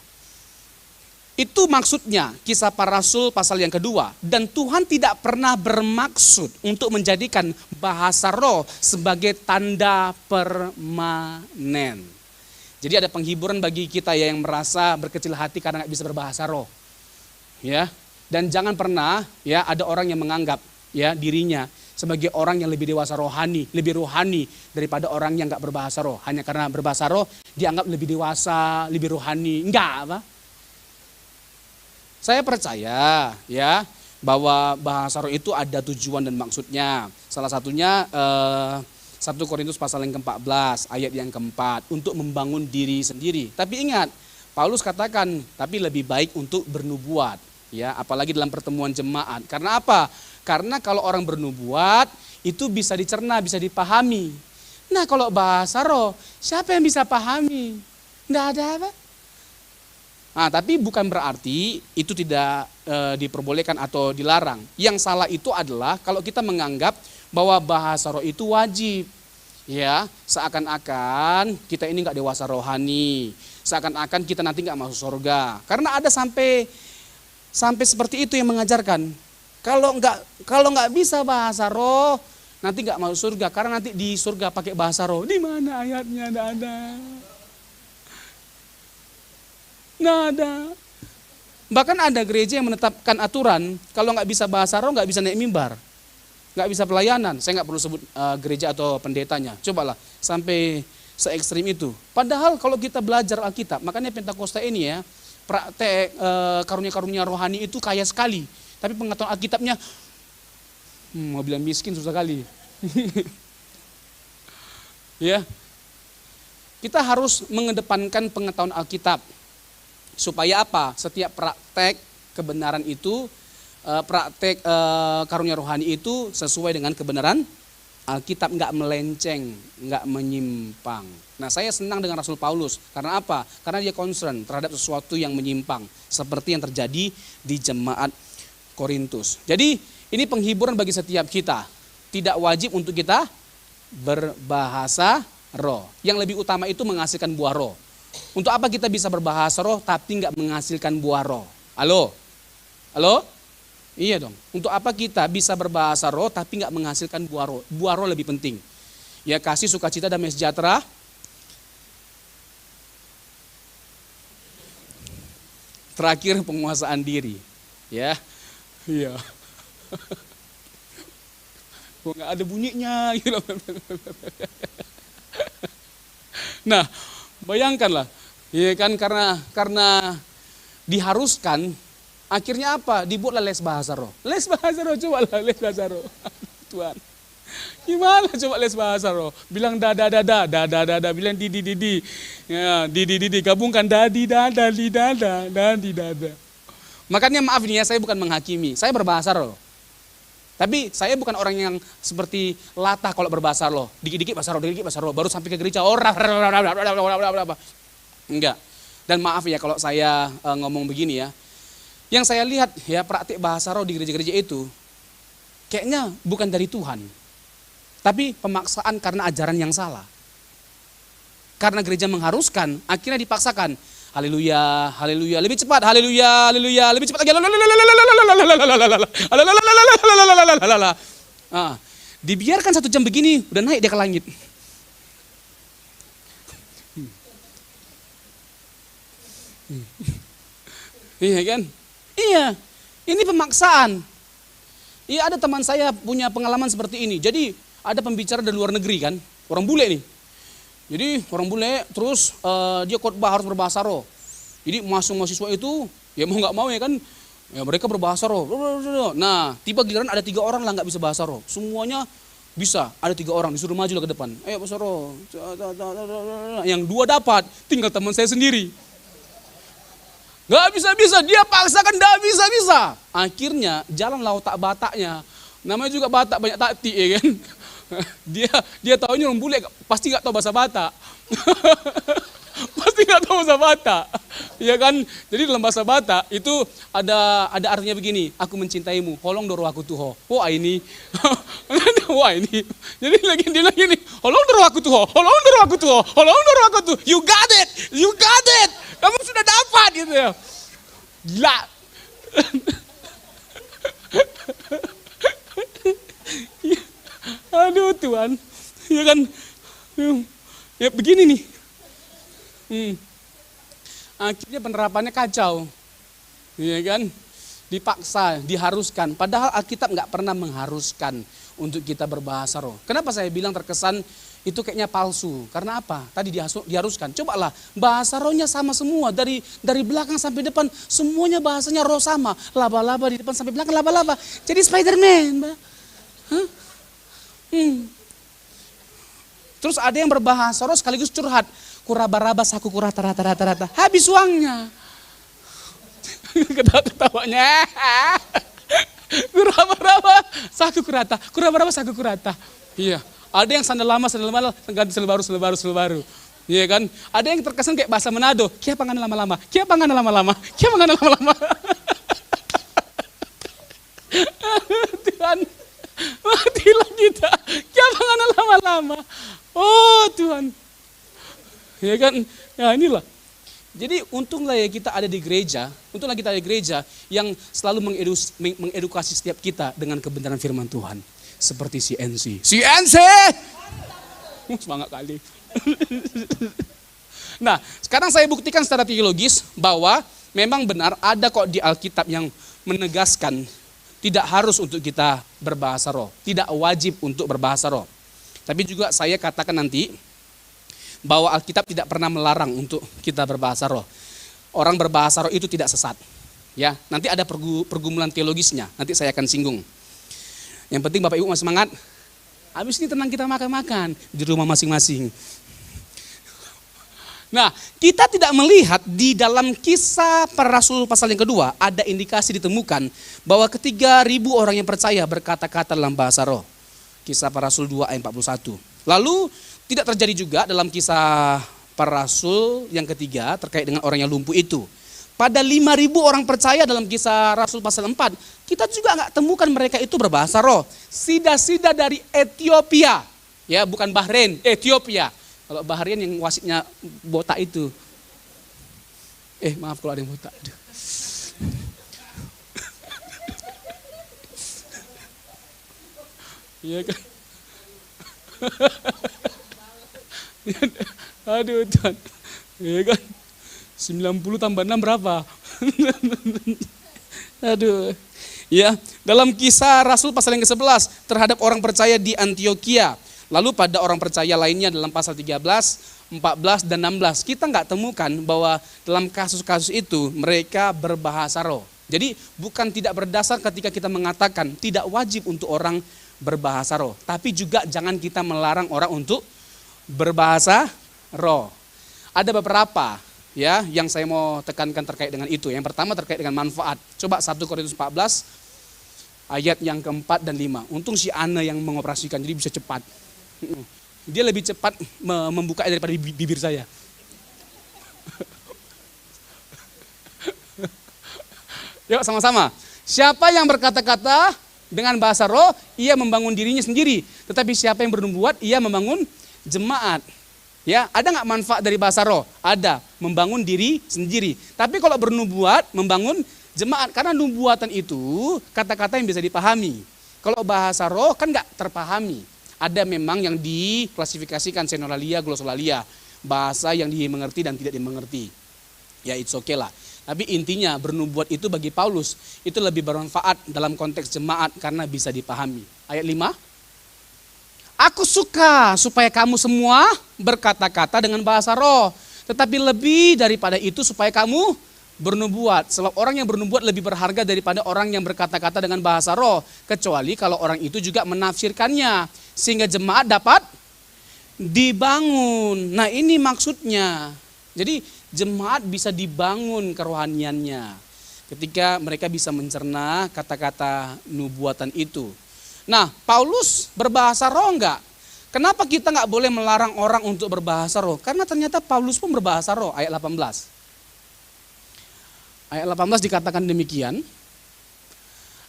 Itu maksudnya Kisah Para Rasul pasal yang kedua. Dan Tuhan tidak pernah bermaksud untuk menjadikan bahasa roh sebagai tanda permanen. Jadi ada penghiburan bagi kita ya yang merasa berkecil hati karena nggak bisa berbahasa roh. Ya, dan jangan pernah ya ada orang yang menganggap ya dirinya sebagai orang yang lebih dewasa rohani, lebih rohani daripada orang yang nggak berbahasa roh. Hanya karena berbahasa roh dianggap lebih dewasa, lebih rohani. Enggak apa? Saya percaya ya bahwa bahasa roh itu ada tujuan dan maksudnya. Salah satunya 1 Korintus pasal yang ke-14 ayat yang ke-4 untuk membangun diri sendiri. Tapi ingat, Paulus katakan tapi lebih baik untuk bernubuat ya, apalagi dalam pertemuan jemaat. Karena apa? Karena kalau orang bernubuat itu bisa dicerna, bisa dipahami. Nah, kalau bahasa roh, siapa yang bisa pahami? Enggak ada apa? Nah, tapi bukan berarti itu tidak diperbolehkan atau dilarang. Yang salah itu adalah kalau kita menganggap bahwa bahasa roh itu wajib. Ya, seakan-akan kita ini nggak dewasa rohani. Seakan-akan kita nanti nggak masuk surga. Karena ada sampai seperti itu yang mengajarkan. Kalau nggak bisa bahasa roh, nanti nggak masuk surga. Karena nanti di surga pakai bahasa roh. Di mana ayatnya? Nggak ada. Nggak ada. Bahkan ada gereja yang menetapkan aturan kalau nggak bisa bahasa roh nggak bisa naik mimbar, nggak bisa pelayanan. Saya nggak perlu sebut gereja atau pendetanya. Cobalah sampai se-ekstrim itu. Padahal kalau kita belajar Alkitab, makanya Pentakosta ini ya praktek karunia-karunia rohani itu kaya sekali. Tapi pengetahuan Alkitabnya mau bilang miskin susah kali. Ya, kita harus mengedepankan pengetahuan Alkitab. Supaya apa? Setiap praktek kebenaran itu, praktek karunia rohani itu sesuai dengan kebenaran Alkitab, nggak melenceng, nggak menyimpang. Nah, saya senang dengan Rasul Paulus. Karena apa? Karena dia concern terhadap sesuatu yang menyimpang. Seperti yang terjadi di jemaat Korintus. Jadi ini penghiburan bagi setiap kita. Tidak wajib untuk kita berbahasa roh. Yang lebih utama itu menghasilkan buah roh. Untuk apa kita bisa berbahasa roh tapi nggak menghasilkan buah roh? Halo? Halo? Iya dong. Untuk apa kita bisa berbahasa roh tapi nggak menghasilkan buah roh? Buah roh lebih penting. Ya, kasih, sukacita, damai sejahtera. Terakhir penguasaan diri. Ya. Iya. Kok nggak ada bunyinya. Nah, bayangkanlah, ya kan, karena diharuskan, akhirnya apa? Dibuatlah les bahasa roh. Les bahasa roh, cobalah les bahasa roh. Tuhan, gimana coba les bahasa roh? Bilang dada, bilang didi, ya, didi, gabungkan dadi, dada, di dada, dadi, dada. Makanya maaf nih ya, saya bukan menghakimi, saya berbahasa roh. Tapi saya bukan orang yang seperti latah kalau berbahasa roh. Dikit-dikit bahasa roh, baru sampai ke gereja orang. Enggak. Dan maaf ya kalau saya ngomong begini ya. Yang saya lihat ya praktik bahasa roh di gereja-gereja itu kayaknya bukan dari Tuhan. Tapi pemaksaan karena ajaran yang salah. Karena gereja mengharuskan, akhirnya dipaksakan. Haleluya, haleluya, lebih cepat, haleluya, haleluya, lebih cepat lagi. Dibiarkan 1 jam begini, udah naik dia ke langit. Iya kan? Iya, ini pemaksaan. Iya, ada teman saya punya pengalaman seperti ini. Jadi ada pembicara dari luar negeri kan, orang bule nih. Jadi orang bule terus dia khotbah harus berbahasa roh. Jadi mahasiswa itu ya mau nggak mau ya kan, ya mereka berbahasa roh. Nah tiba giliran ada 3 orang lah nggak bisa bahasa roh. Semuanya bisa, ada 3 orang disuruh maju lah ke depan. Ayo bahasa roh. Yang 2 dapat, tinggal teman saya sendiri. Gak bisa-bisa, dia paksakan gak bisa-bisa. Akhirnya jalan laut tak bataknya. Namanya juga Batak banyak takti ya kan. Dia taunya orang bule, pasti gak tahu bahasa Batak. Pasti gak tahu bahasa Batak. Ya kan, jadi dalam bahasa Batak itu ada artinya begini, aku mencintaimu, holong doro aku tuh ho. Wah ini, wah ini. Jadi dia lagi nih, holong doro aku tuh ho, holong doro aku tuh ho, holong doro aku tuh. You got it, you got it. Kamu sudah dapat gitu ya. Gila. Aduh Tuhan, ya kan, ya begini nih. Akhirnya penerapannya kacau, ya kan, dipaksa, diharuskan. Padahal Alkitab nggak pernah mengharuskan untuk kita berbahasa roh. Kenapa saya bilang terkesan itu kayaknya palsu? Karena apa? Tadi diharuskan. Cobalah, bahasa rohnya sama semua, dari belakang sampai depan, semuanya bahasanya roh sama. Laba-laba di depan sampai belakang laba-laba. Jadi Spiderman, Mbak. Hah? Terus ada yang berbahasa roh sekaligus curhat. Kuraba-raba saku kurata rata-rata. Habis uangnya. Ketawa-ketawanya. Kuraba-raba saku kurata. Kuraba-raba saku kurata. Iya. Ada yang sandal lama ganti sandal baru. Iya kan? Ada yang terkesan kayak bahasa Manado. Kia pangan lama-lama. Tuhan. Matilah kita. Kia pangan lama-lama. Oh Tuhan. Ya kan, ya inilah. Jadi untunglah ya kita ada di gereja, yang selalu mengedukasi setiap kita dengan kebenaran firman Tuhan. Seperti CNC. Semangat kali. Nah, sekarang saya buktikan secara teologis bahwa memang benar ada kok di Alkitab yang menegaskan tidak harus untuk kita berbahasa roh, tidak wajib untuk berbahasa roh. Tapi juga saya katakan nanti, bahwa Alkitab tidak pernah melarang untuk kita berbahasa roh. Orang berbahasa roh itu tidak sesat. Ya, nanti ada pergumulan teologisnya, nanti saya akan singgung. Yang penting Bapak Ibu masih semangat. Habis ini tenang kita makan-makan di rumah masing-masing. Nah, kita tidak melihat di dalam Kisah Para Rasul pasal yang kedua ada indikasi ditemukan bahwa ketiga 3.000 orang yang percaya berkata-kata dalam bahasa roh. Kisah Para Rasul 2 ayat 41. Lalu tidak terjadi juga dalam Kisah Para Rasul yang ketiga terkait dengan orang yang lumpuh itu. Pada 5.000 orang percaya dalam Kisah Rasul pasal 4, kita juga nggak temukan mereka itu berbahasa roh. Sida-sida dari Ethiopia, ya bukan Bahrain, Ethiopia. Kalau Bahrain yang wasitnya botak itu. Maaf kalau ada yang botak. Iya kan? Aduh Tuhan, ya kan? 90 tambah 6 berapa? Aduh. Ya, dalam Kisah Rasul pasal yang ke-11 terhadap orang percaya di Antioquia. Lalu pada orang percaya lainnya dalam pasal 13, 14 dan 16. Kita nggak temukan bahwa dalam kasus-kasus itu mereka berbahasa roh. Jadi bukan tidak berdasar ketika kita mengatakan tidak wajib untuk orang berbahasa roh, tapi juga jangan kita melarang orang untuk berbahasa roh. Ada beberapa ya yang saya mau tekankan terkait dengan itu. Yang pertama terkait dengan manfaat. Coba 1 Korintus 14 ayat yang keempat dan 5. Untung si Ana yang mengoperasikan jadi bisa cepat. Dia lebih cepat membuka daripada bibir saya. Yuk sama-sama. Siapa yang berkata-kata dengan bahasa roh, ia membangun dirinya sendiri. Tetapi siapa yang bernubuat, ia membangun jemaat. Ya, ada nggak manfaat dari bahasa roh? Ada, membangun diri sendiri. Tapi kalau bernubuat, membangun jemaat. Karena nubuatan itu kata-kata yang bisa dipahami. Kalau bahasa roh kan nggak terpahami. Ada memang yang diklasifikasikan senolalia, glosolalia. Bahasa yang dimengerti dan tidak dimengerti. Ya it's okay lah. Tapi intinya bernubuat itu bagi Paulus itu lebih bermanfaat dalam konteks jemaat karena bisa dipahami. Ayat 5. Aku suka supaya kamu semua berkata-kata dengan bahasa roh. Tetapi lebih daripada itu supaya kamu bernubuat. Sebab orang yang bernubuat lebih berharga daripada orang yang berkata-kata dengan bahasa roh. Kecuali kalau orang itu juga menafsirkannya. Sehingga jemaat dapat dibangun. Nah ini maksudnya. Jadi jemaat bisa dibangun kerohaniannya. Ketika mereka bisa mencerna kata-kata nubuatan itu. Nah, Paulus berbahasa roh enggak? Kenapa kita enggak boleh melarang orang untuk berbahasa roh? Karena ternyata Paulus pun berbahasa roh, ayat 18. Ayat 18 dikatakan demikian.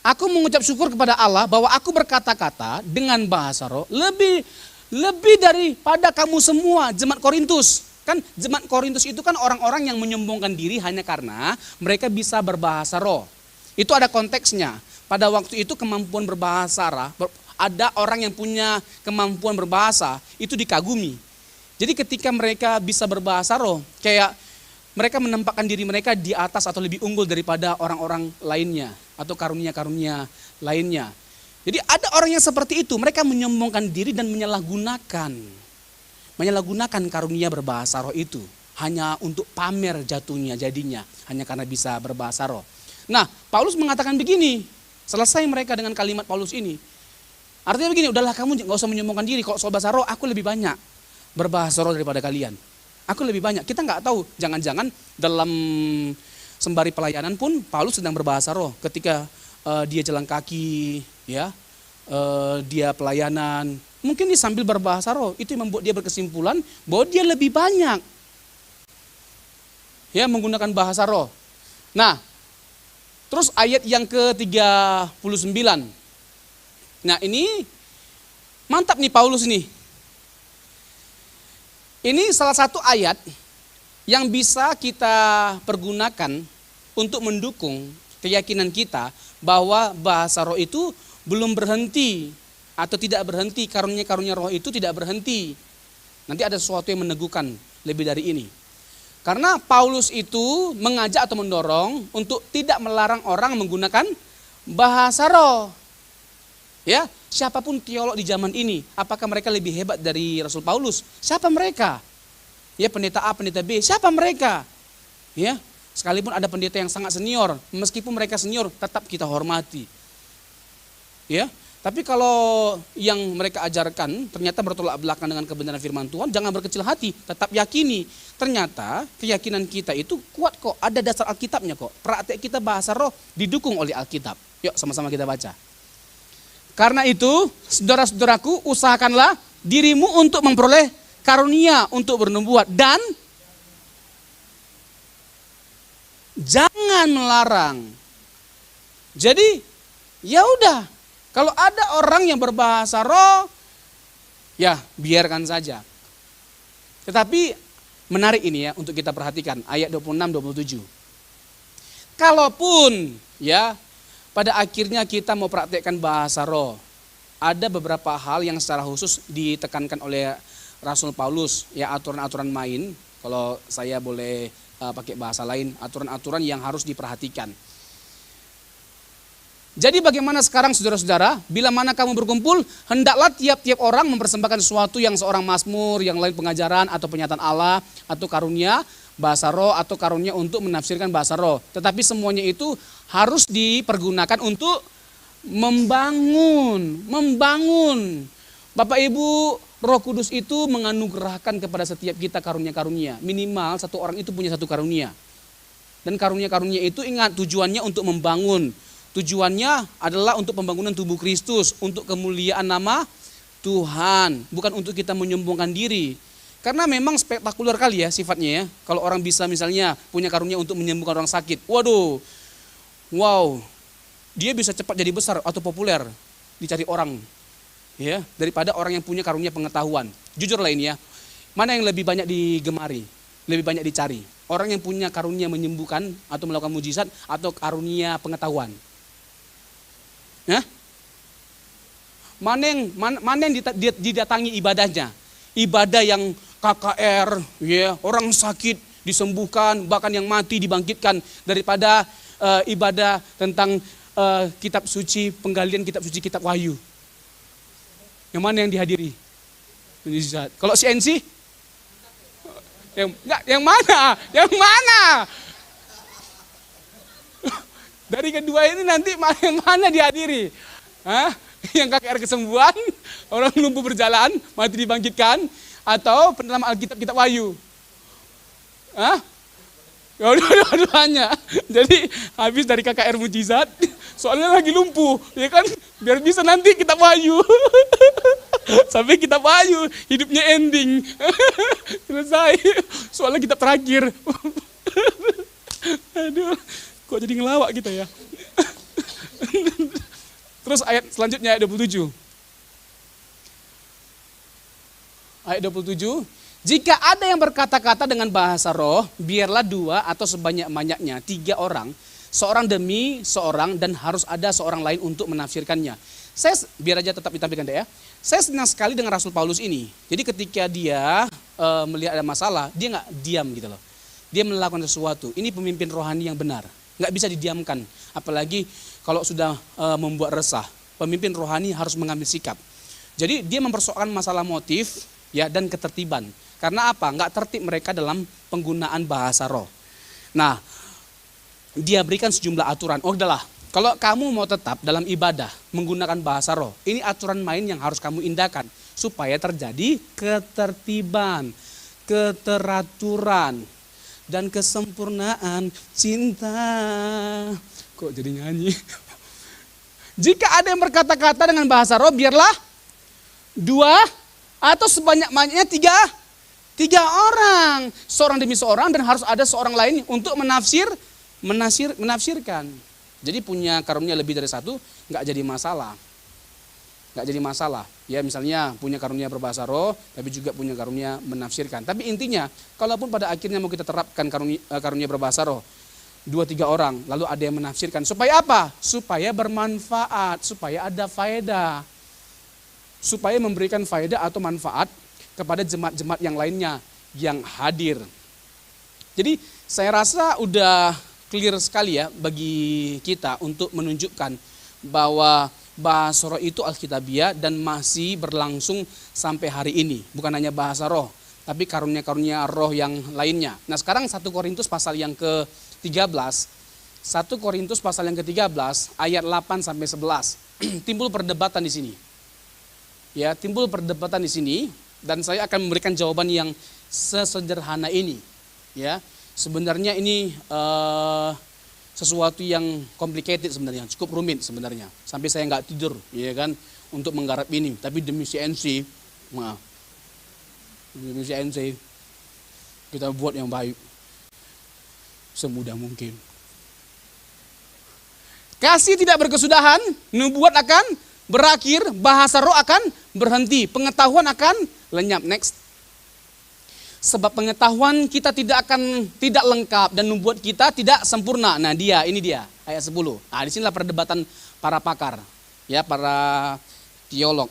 Aku mengucap syukur kepada Allah bahwa aku berkata-kata dengan bahasa roh lebih daripada kamu semua, jemaat Korintus. Kan jemaat Korintus itu kan orang-orang yang menyombongkan diri hanya karena mereka bisa berbahasa roh. Itu ada konteksnya. Pada waktu itu kemampuan berbahasa, ada orang yang punya kemampuan berbahasa, itu dikagumi. Jadi ketika mereka bisa berbahasa roh, kayak mereka menempatkan diri mereka di atas atau lebih unggul daripada orang-orang lainnya. Atau karunia-karunia lainnya. Jadi ada orang yang seperti itu, mereka menyombongkan diri dan menyalahgunakan karunia berbahasa roh itu. Hanya untuk pamer jadinya, hanya karena bisa berbahasa roh. Nah, Paulus mengatakan begini, selesai mereka dengan kalimat Paulus ini. Artinya begini, udahlah kamu gak usah menyombongkan diri, kalau soal bahasa roh aku lebih banyak berbahasa roh daripada kalian. Aku lebih banyak, kita gak tahu, jangan-jangan dalam sembari pelayanan pun Paulus sedang berbahasa roh. Ketika dia jalan kaki, ya, dia pelayanan, mungkin dia sambil berbahasa roh, itu yang membuat dia berkesimpulan bahwa dia lebih banyak ya menggunakan bahasa roh. Nah, terus ayat yang ke-39. Nah ini mantap nih Paulus nih. Ini salah satu ayat yang bisa kita pergunakan untuk mendukung keyakinan kita bahwa bahasa roh itu belum berhenti atau tidak berhenti, karunia-karunia roh itu tidak berhenti. Nanti ada sesuatu yang meneguhkan lebih dari ini. Karena Paulus itu mengajak atau mendorong untuk tidak melarang orang menggunakan bahasa roh. Ya, siapapun teolog di zaman ini, apakah mereka lebih hebat dari Rasul Paulus? Siapa mereka? Ya, pendeta A, pendeta B, siapa mereka? Ya, sekalipun ada pendeta yang sangat senior, meskipun mereka senior, tetap kita hormati. Ya, tapi kalau yang mereka ajarkan ternyata bertolak belakang dengan kebenaran firman Tuhan, jangan berkecil hati, tetap yakini. Ternyata keyakinan kita itu kuat kok, ada dasar Alkitabnya kok. Praktek kita bahasa roh didukung oleh Alkitab. Yuk sama-sama kita baca. Karena itu, saudara-saudaraku, usahakanlah dirimu untuk memperoleh karunia untuk bernubuat dan jangan melarang. Jadi, ya udah. Kalau ada orang yang berbahasa roh, ya biarkan saja. Tetapi menarik ini ya untuk kita perhatikan ayat 26-27. Kalaupun ya pada akhirnya kita mau praktekkan bahasa roh, ada beberapa hal yang secara khusus ditekankan oleh Rasul Paulus, ya aturan-aturan main, kalau saya boleh pakai bahasa lain, aturan-aturan yang harus diperhatikan. Jadi bagaimana sekarang saudara-saudara, bila mana kamu berkumpul, hendaklah tiap-tiap orang mempersembahkan sesuatu yang seorang mazmur, yang lain pengajaran atau pernyataan Allah, atau karunia bahasa roh, atau karunia untuk menafsirkan bahasa roh. Tetapi semuanya itu harus dipergunakan untuk membangun. Bapak Ibu, Roh Kudus itu menganugerahkan kepada setiap kita karunia-karunia. Minimal satu orang itu punya satu karunia. Dan karunia-karunia itu ingat tujuannya untuk membangun. Tujuannya adalah untuk pembangunan tubuh Kristus, untuk kemuliaan nama Tuhan, bukan untuk kita menyombongkan diri. Karena memang spektakuler kali ya sifatnya ya. Kalau orang bisa misalnya punya karunia untuk menyembuhkan orang sakit. Waduh, wow, dia bisa cepat jadi besar atau populer, dicari orang. Ya, daripada orang yang punya karunia pengetahuan. Jujurlah ini ya, mana yang lebih banyak digemari, lebih banyak dicari? Orang yang punya karunia menyembuhkan atau melakukan mujizat atau karunia pengetahuan? Ya? Mana yang didatangi ibadahnya? Ibadah yang KKR, ya, orang sakit disembuhkan, bahkan yang mati dibangkitkan, daripada ibadah tentang kitab suci, penggalian kitab suci, kitab Wahyu. Yang mana yang dihadiri? Mujizat. Kalau CNC? Yang mana? Yang mana? Dari kedua ini nanti yang mana dihadiri? Hah? Yang KKR kesembuhan, orang lumpuh berjalan, mati dibangkitkan, atau penerima Alkitab, kitab Wahyu? Hah? Ya dua-duanya. Jadi habis dari KKR mujizat, soalnya lagi lumpuh, ya kan? Biar bisa nanti kitab Wahyu. Sampai kitab Wahyu, hidupnya ending. Selesai. Soalnya kitab terakhir. Aduh, kok jadi ngelawak kita ya? Terus ayat selanjutnya, ayat 27. Ayat 27. Jika ada yang berkata-kata dengan bahasa roh, biarlah 2 atau sebanyak-banyaknya 3 orang, seorang demi seorang, dan harus ada seorang lain untuk menafsirkannya. Saya biar aja tetap ditampilkan deh ya. Saya senang sekali dengan Rasul Paulus ini. Jadi ketika dia melihat ada masalah, dia nggak diam gitu loh. Dia melakukan sesuatu. Ini pemimpin rohani yang benar. Nggak bisa didiamkan. Apalagi kalau sudah membuat resah. Pemimpin rohani harus mengambil sikap. Jadi dia mempersoalkan masalah motif ya dan ketertiban. Karena apa? Nggak tertib mereka dalam penggunaan bahasa roh. Nah, dia berikan sejumlah aturan. Oh udahlah, kalau kamu mau tetap dalam ibadah menggunakan bahasa roh, ini aturan main yang harus kamu indahkan. Supaya terjadi ketertiban, keteraturan, dan kesempurnaan cinta. Kok jadi nyanyi? Jika ada yang berkata-kata dengan bahasa roh, biarlah 2 atau sebanyak-banyaknya 3 orang. Seorang demi seorang, dan harus ada seorang lain untuk menafsirkan. Jadi punya karunia lebih dari 1 nggak jadi masalah. Nggak jadi masalah. Ya misalnya punya karunia berbahasa roh, tapi juga punya karunia menafsirkan. Tapi intinya, kalaupun pada akhirnya mau kita terapkan karunia berbahasa roh, 2-3 orang, lalu ada yang menafsirkan. Supaya apa? Supaya bermanfaat, supaya ada faedah. Supaya memberikan faedah atau manfaat kepada jemaat-jemaat yang lainnya yang hadir. Jadi saya rasa udah clear sekali ya bagi kita untuk menunjukkan bahwa bahasa roh itu alkitabiah dan masih berlangsung sampai hari ini. Bukan hanya bahasa roh, tapi karunia-karunia roh yang lainnya. Nah sekarang 1 Korintus pasal yang ke-13. 1 Korintus pasal yang ke-13 ayat 8 sampai 11. Timbul perdebatan di sini. Ya, timbul perdebatan di sini dan saya akan memberikan jawaban yang sesederhana ini. Ya, sebenarnya ini sesuatu yang complicated sebenarnya, cukup rumit sebenarnya. Sampai saya nggak tidur, ya kan, untuk menggarap ini. Tapi demi CNC, kita buat yang baik semudah mungkin. Kasih tidak berkesudahan, nubuat akan berakhir, bahasa roh akan berhenti, pengetahuan akan lenyap. Next. Sebab pengetahuan kita tidak lengkap dan nubuat kita tidak sempurna. Nah ini dia ayat 10. Nah disinilah perdebatan para pakar, ya para teolog.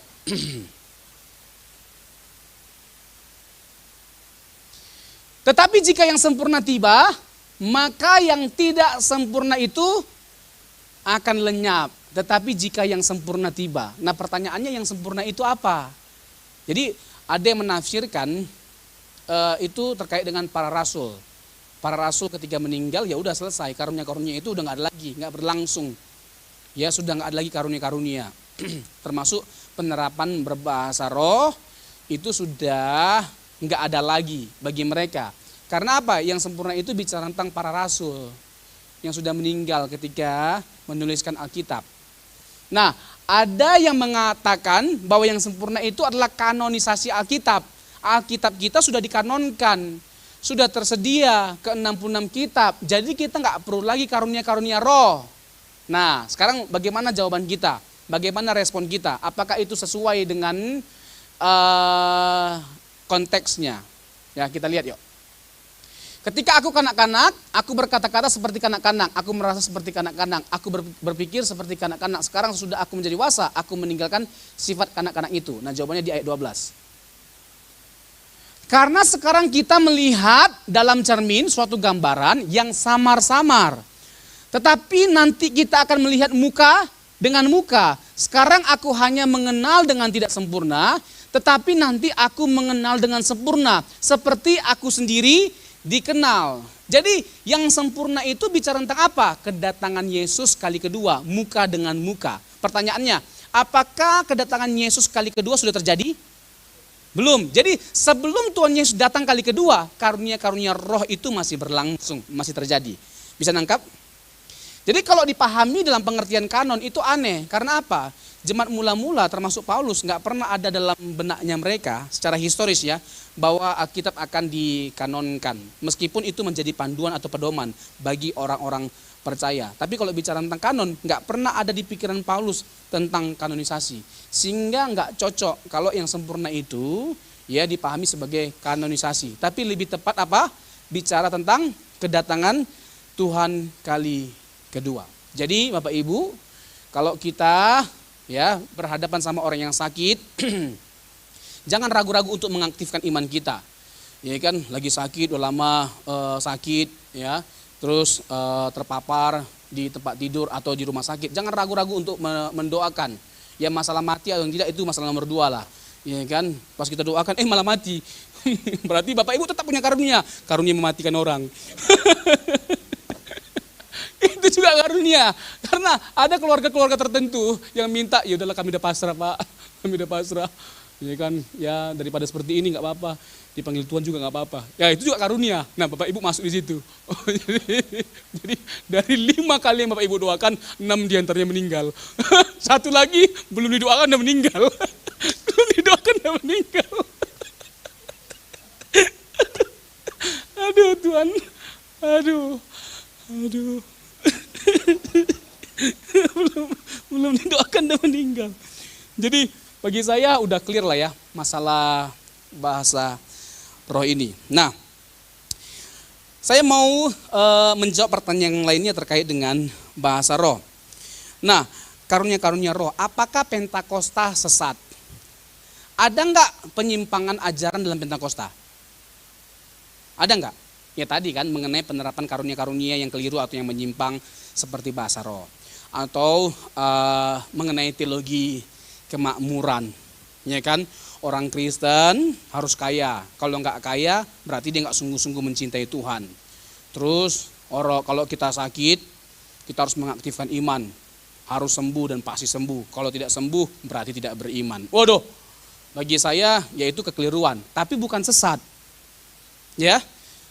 Tetapi jika yang sempurna tiba, maka yang tidak sempurna itu akan lenyap. Tetapi jika yang sempurna tiba, nah pertanyaannya yang sempurna itu apa? Jadi ada yang menafsirkan itu terkait dengan para rasul. Para rasul ketika meninggal ya udah selesai, karunia-karunia itu udah nggak ada lagi, nggak berlangsung. Ya sudah nggak ada lagi karunia-karunia. Termasuk penerapan berbahasa roh itu sudah nggak ada lagi bagi mereka. Karena apa? Yang sempurna itu bicara tentang para rasul yang sudah meninggal ketika menuliskan Alkitab. Nah, ada yang mengatakan bahwa yang sempurna itu adalah kanonisasi Alkitab. Alkitab kita sudah dikanonkan, sudah tersedia ke 66 kitab. Jadi kita nggak perlu lagi karunia-karunia roh. Nah, sekarang bagaimana jawaban kita? Bagaimana respon kita? Apakah itu sesuai dengan konteksnya? Ya, kita lihat yuk. Ketika aku kanak-kanak, aku berkata-kata seperti kanak-kanak, aku merasa seperti kanak-kanak, aku berpikir seperti kanak-kanak. Sekarang sudah aku menjadi dewasa, aku meninggalkan sifat kanak-kanak itu. Nah jawabannya di ayat 12. Karena sekarang kita melihat dalam cermin suatu gambaran yang samar-samar. Tetapi nanti kita akan melihat muka dengan muka. Sekarang aku hanya mengenal dengan tidak sempurna, tetapi nanti aku mengenal dengan sempurna. Seperti aku sendiri dikenal. Jadi yang sempurna itu bicara tentang apa? Kedatangan Yesus kali kedua, muka dengan muka. Pertanyaannya, apakah kedatangan Yesus kali kedua sudah terjadi? Belum. Jadi sebelum Tuhan Yesus datang kali kedua, karunia-karunia roh itu masih berlangsung, masih terjadi. Bisa nangkap? Jadi kalau dipahami dalam pengertian kanon itu aneh. Karena apa? Jemaat mula-mula termasuk Paulus nggak pernah ada dalam benaknya mereka secara historis ya, bahwa Alkitab akan dikanonkan. Meskipun itu menjadi panduan atau pedoman bagi orang-orang percaya. Tapi kalau bicara tentang kanon, nggak pernah ada di pikiran Paulus tentang kanonisasi. Sehingga nggak cocok kalau yang sempurna itu ya dipahami sebagai kanonisasi. Tapi lebih tepat apa? Bicara tentang kedatangan Tuhan kali kedua. Jadi Bapak Ibu, kalau kita ya berhadapan sama orang yang sakit, jangan ragu-ragu untuk mengaktifkan iman kita. Ya kan, lagi sakit, udah lama sakit ya. Terus terpapar di tempat tidur atau di rumah sakit, jangan ragu-ragu untuk mendoakan. Ya masalah mati atau tidak itu masalah nomor 2 lah. Ya kan, pas kita doakan malah mati. Berarti Bapak Ibu tetap punya karunia mematikan orang. Itu juga karunia. Karena ada keluarga-keluarga tertentu yang minta, ya udahlah kami udah pasrah Pak, kami udah pasrah. Ya kan, ya daripada seperti ini nggak apa-apa, dipanggil Tuhan juga nggak apa-apa. Ya itu juga karunia. Nah Bapak Ibu masuk di situ. Jadi dari 5 kali yang Bapak Ibu doakan, 6 diantaranya meninggal. 1 lagi belum didoakan udah meninggal. Belum didoakan udah meninggal. Aduh Tuhan, aduh. belum didoakan udah meninggal. Jadi bagi saya udah clear lah ya masalah bahasa roh ini. Nah, saya mau menjawab pertanyaan yang lainnya terkait dengan bahasa roh. Nah, karunia-karunia roh, apakah Pentakosta sesat? Ada nggak penyimpangan ajaran dalam Pentakosta? Ada nggak? Ya tadi kan mengenai penerapan karunia-karunia yang keliru atau yang menyimpang seperti bahasa roh. Atau mengenai teologi kemakmuran, ya kan, orang Kristen harus kaya, kalau nggak kaya berarti dia nggak sungguh-sungguh mencintai Tuhan. Terus kalau kita sakit kita harus mengaktifkan iman, harus sembuh dan pasti sembuh, kalau tidak sembuh berarti tidak beriman. Waduh, bagi saya yaitu kekeliruan, tapi bukan sesat, ya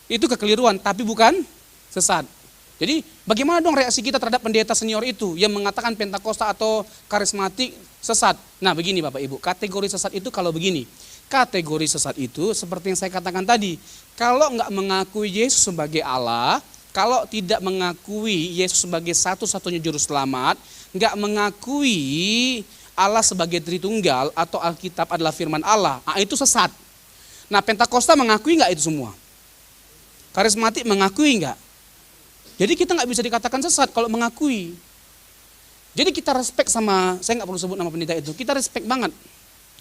itu kekeliruan tapi bukan sesat. Jadi bagaimana dong reaksi kita terhadap pendeta senior itu yang mengatakan Pentakosta atau karismatik sesat? Nah begini Bapak Ibu, kategori sesat itu kalau begini. Kategori sesat itu seperti yang saya katakan tadi. Kalau nggak mengakui Yesus sebagai Allah, kalau tidak mengakui Yesus sebagai satu-satunya juru selamat, nggak mengakui Allah sebagai Tritunggal atau Alkitab adalah firman Allah, itu sesat. Nah Pentakosta mengakui nggak itu semua? Karismatik mengakui nggak? Jadi kita nggak bisa dikatakan sesat kalau mengakui. Jadi kita respect sama, saya nggak perlu sebut nama pendeta itu, kita respect banget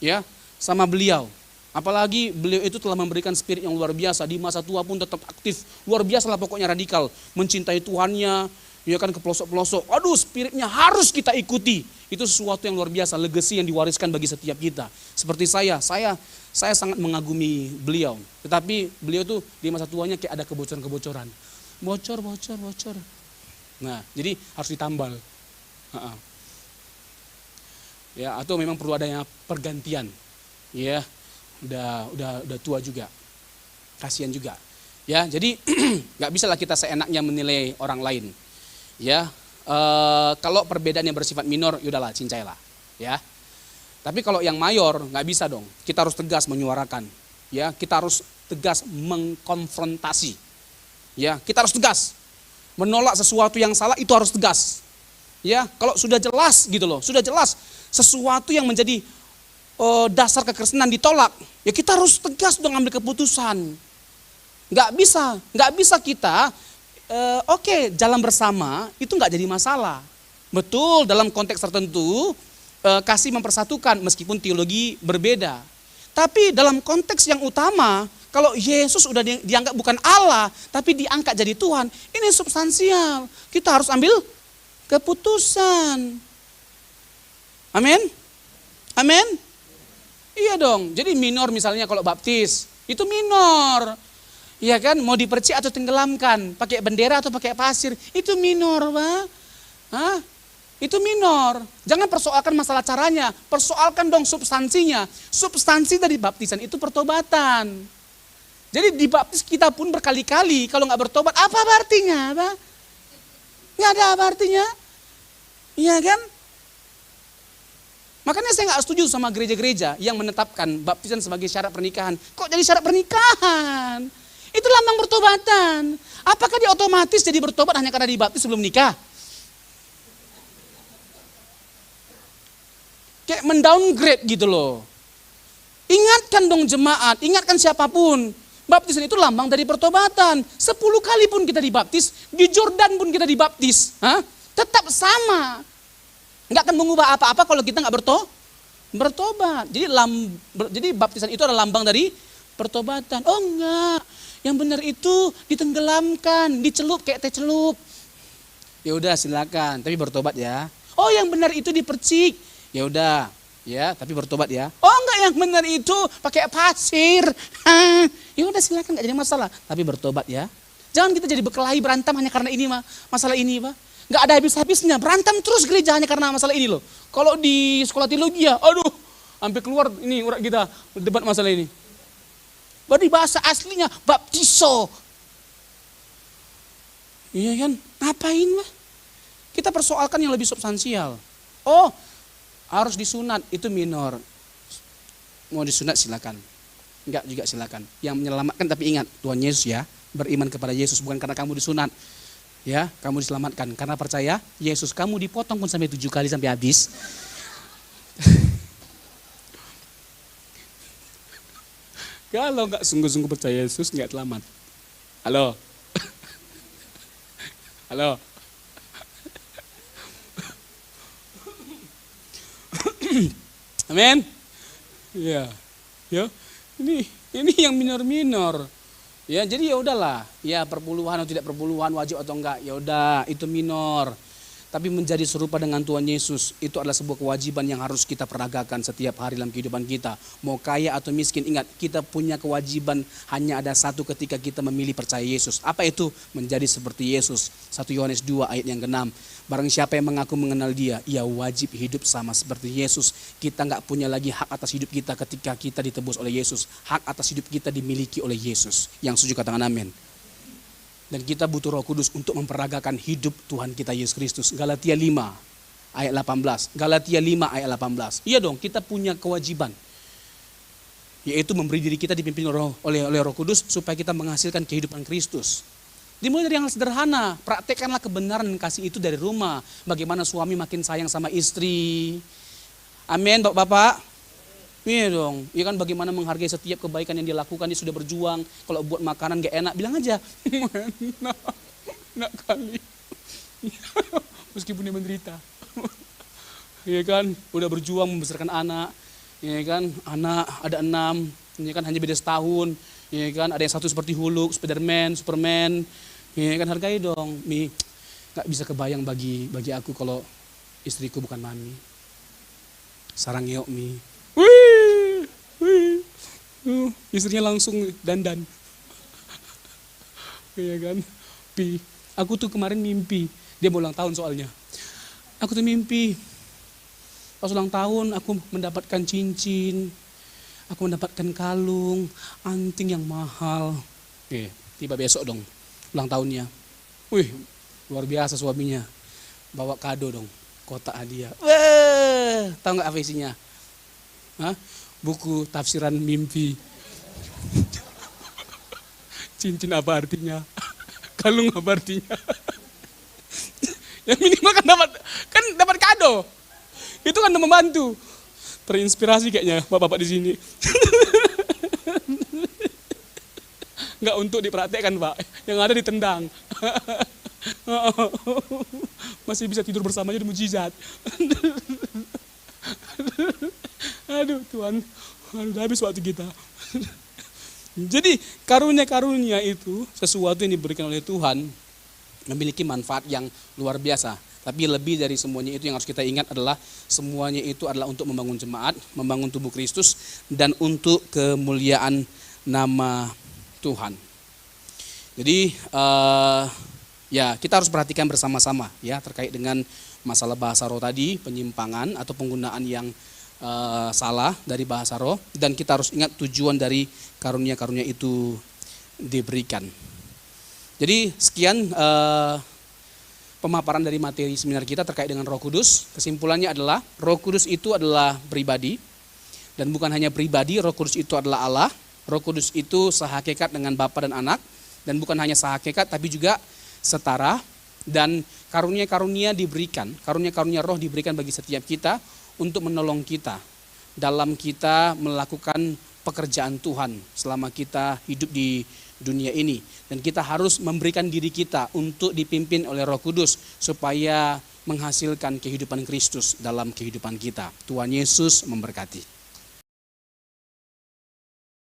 ya sama beliau. Apalagi beliau itu telah memberikan spirit yang luar biasa, di masa tua pun tetap aktif, luar biasa lah pokoknya, radikal, mencintai Tuhannya, ya kan, ke pelosok-pelosok. Aduh, spiritnya harus kita ikuti. Itu sesuatu yang luar biasa, legacy yang diwariskan bagi setiap kita. Seperti saya sangat mengagumi beliau. Tetapi beliau tuh di masa tuanya kayak ada kebocoran-kebocoran. Bocor. Nah, jadi harus ditambal. Ya, atau memang perlu adanya pergantian. Ya, udah tua juga. Kasihan juga. Ya, jadi nggak bisa lah kita seenaknya menilai orang lain. Ya, kalau perbedaan yang bersifat minor, yaudahlah cincailah. Ya, tapi kalau yang mayor nggak bisa dong. Kita harus tegas menyuarakan. Ya, kita harus tegas mengkonfrontasi. Ya, kita harus tegas. Menolak sesuatu yang salah itu harus tegas. Ya, kalau sudah jelas gitu loh, sudah jelas sesuatu yang menjadi dasar kekristenan ditolak, ya kita harus tegas dong ambil keputusan. Nggak bisa kita jalan bersama itu nggak jadi masalah. Betul, dalam konteks tertentu kasih mempersatukan meskipun teologi berbeda. Tapi dalam konteks yang utama, Kalau Yesus udah dianggap bukan Allah, tapi diangkat jadi Tuhan, ini substansial. Kita harus ambil keputusan. Amin? Amin? Iya dong. Jadi minor misalnya kalau baptis, itu minor. Iya kan? Mau dipercik atau tenggelamkan, pakai bendera atau pakai pasir, itu minor, Pak. Hah? Itu minor. Jangan persoalkan masalah caranya, persoalkan dong substansinya. Substansi dari baptisan itu pertobatan. Jadi dibaptis kita pun berkali-kali, kalau nggak bertobat, apa artinya? Apa? Nggak ada apa artinya. Iya kan? Makanya saya nggak setuju sama gereja-gereja yang menetapkan baptisan sebagai syarat pernikahan. Kok jadi syarat pernikahan? Itu lambang pertobatan. Apakah dia otomatis jadi bertobat hanya karena dibaptis sebelum nikah? Kayak mendowngrade gitu loh. Ingatkan dong jemaat, ingatkan siapapun. Baptisan itu lambang dari pertobatan. 10 kali pun kita dibaptis, di Jordan pun kita dibaptis. Tetap sama. Nggak akan mengubah apa-apa kalau kita nggak bertobat. Jadi baptisan itu adalah lambang dari pertobatan. Oh enggak, yang benar itu ditenggelamkan, dicelup kayak teh celup. Ya udah silakan, tapi bertobat ya. Oh yang benar itu dipercik. Ya udah, ya tapi bertobat ya. Oh enggak, yang benar itu pakai pasir. Ya udah silakan, nggak jadi masalah, tapi bertobat ya. Jangan kita jadi berkelahi berantem hanya karena ini masalah ini, Pak. Nggak ada habis-habisnya, berantem terus gereja hanya karena masalah ini loh. Kalau di sekolah teologi ya, aduh, sampai keluar ini urat kita debat masalah ini. Baru di bahasa aslinya baptiso. Iya kan? Ngapain lah? Kita persoalkan yang lebih substansial. Oh, harus disunat, itu minor. Mau disunat silakan. Enggak juga silakan. Yang menyelamatkan tapi ingat, Tuhan Yesus ya, beriman kepada Yesus bukan karena kamu disunat. Ya, kamu diselamatkan karena percaya Yesus. Kamu dipotong pun sampai 7 kali sampai habis. Kalau enggak sungguh-sungguh percaya Yesus enggak selamat. Halo. Halo. Amin. Ya. Ya. Ini yang minor-minor. Ya, jadi ya udahlah. Ya, perpuluhan atau tidak perpuluhan, wajib atau enggak, ya udah, itu minor. Tapi menjadi serupa dengan Tuhan Yesus, itu adalah sebuah kewajiban yang harus kita peragakan setiap hari dalam kehidupan kita. Mau kaya atau miskin, ingat, kita punya kewajiban hanya ada satu ketika kita memilih percaya Yesus. Apa itu? Menjadi seperti Yesus. 1 Yohanes 2 ayat yang ke-6. Barang siapa yang mengaku mengenal dia, ia wajib hidup sama seperti Yesus. Kita nggak punya lagi hak atas hidup kita ketika kita ditebus oleh Yesus. Hak atas hidup kita dimiliki oleh Yesus. Yang setuju katakan amin. Dan kita butuh Roh Kudus untuk memperagakan hidup Tuhan kita Yesus Kristus. Galatia 5 ayat 18. Galatia 5 ayat 18. Iya dong, kita punya kewajiban. Yaitu memberi diri kita dipimpin oleh Roh Kudus supaya kita menghasilkan kehidupan Kristus. Dimulai dari yang sederhana, praktekkanlah kebenaran dan kasih itu dari rumah. Bagaimana suami makin sayang sama istri. Amin, Bapak-bapak. Iya dong, iya kan, bagaimana menghargai setiap kebaikan yang dia lakukan, dia sudah berjuang. Kalau buat makanan gak enak, bilang aja, enak kali. Meskipun dia menderita. Iya kan, udah berjuang membesarkan anak. Iya kan, anak ada 6, iya kan, hanya beda setahun. Iya kan, ada yang satu seperti Hulk, Spiderman, Superman. Iya kan, hargai dong. Gak bisa kebayang bagi aku kalau istriku bukan mami. Sarang yuk Mi. Istrinya langsung dandan. Iya kan? Pi, aku tuh kemarin mimpi, dia mau ulang tahun soalnya. Aku tuh mimpi, pas ulang tahun aku mendapatkan cincin, aku mendapatkan kalung, anting yang mahal. Tiba besok dong, ulang tahunnya. Wih, luar biasa suaminya. Bawa kado dong, kotak hadiah. Tahu nggak apa isinya? Buku tafsiran mimpi. Cincin apa artinya? Kalung apa artinya? Yang minimal kan dapat kado. Itu kan membantu. Terinspirasi kayaknya bapak-bapak di sini. Enggak untuk dipraktekkan, Pak. Yang ada ditendang. Masih bisa tidur bersamanya di mujizat. Aduh Tuhan, udah habis waktu kita. Jadi karunia-karunia itu sesuatu yang diberikan oleh Tuhan memiliki manfaat yang luar biasa. Tapi lebih dari semuanya itu yang harus kita ingat adalah semuanya itu adalah untuk membangun jemaat, membangun tubuh Kristus, dan untuk kemuliaan nama Tuhan. Jadi ya kita harus perhatikan bersama-sama ya terkait dengan masalah bahasa roh tadi, penyimpangan atau penggunaan yang salah dari bahasa roh, dan kita harus ingat tujuan dari karunia-karunia itu diberikan. Jadi sekian pemaparan dari materi seminar kita terkait dengan Roh Kudus. Kesimpulannya adalah Roh Kudus itu adalah pribadi, dan bukan hanya pribadi, Roh Kudus itu adalah Allah. Roh Kudus itu sehakikat dengan Bapa dan Anak, dan bukan hanya sehakikat tapi juga setara. Dan karunia-karunia diberikan, karunia-karunia roh diberikan bagi setiap kita untuk menolong kita dalam kita melakukan pekerjaan Tuhan selama kita hidup di dunia ini. Dan kita harus memberikan diri kita untuk dipimpin oleh Roh Kudus supaya menghasilkan kehidupan Kristus dalam kehidupan kita. Tuhan Yesus memberkati.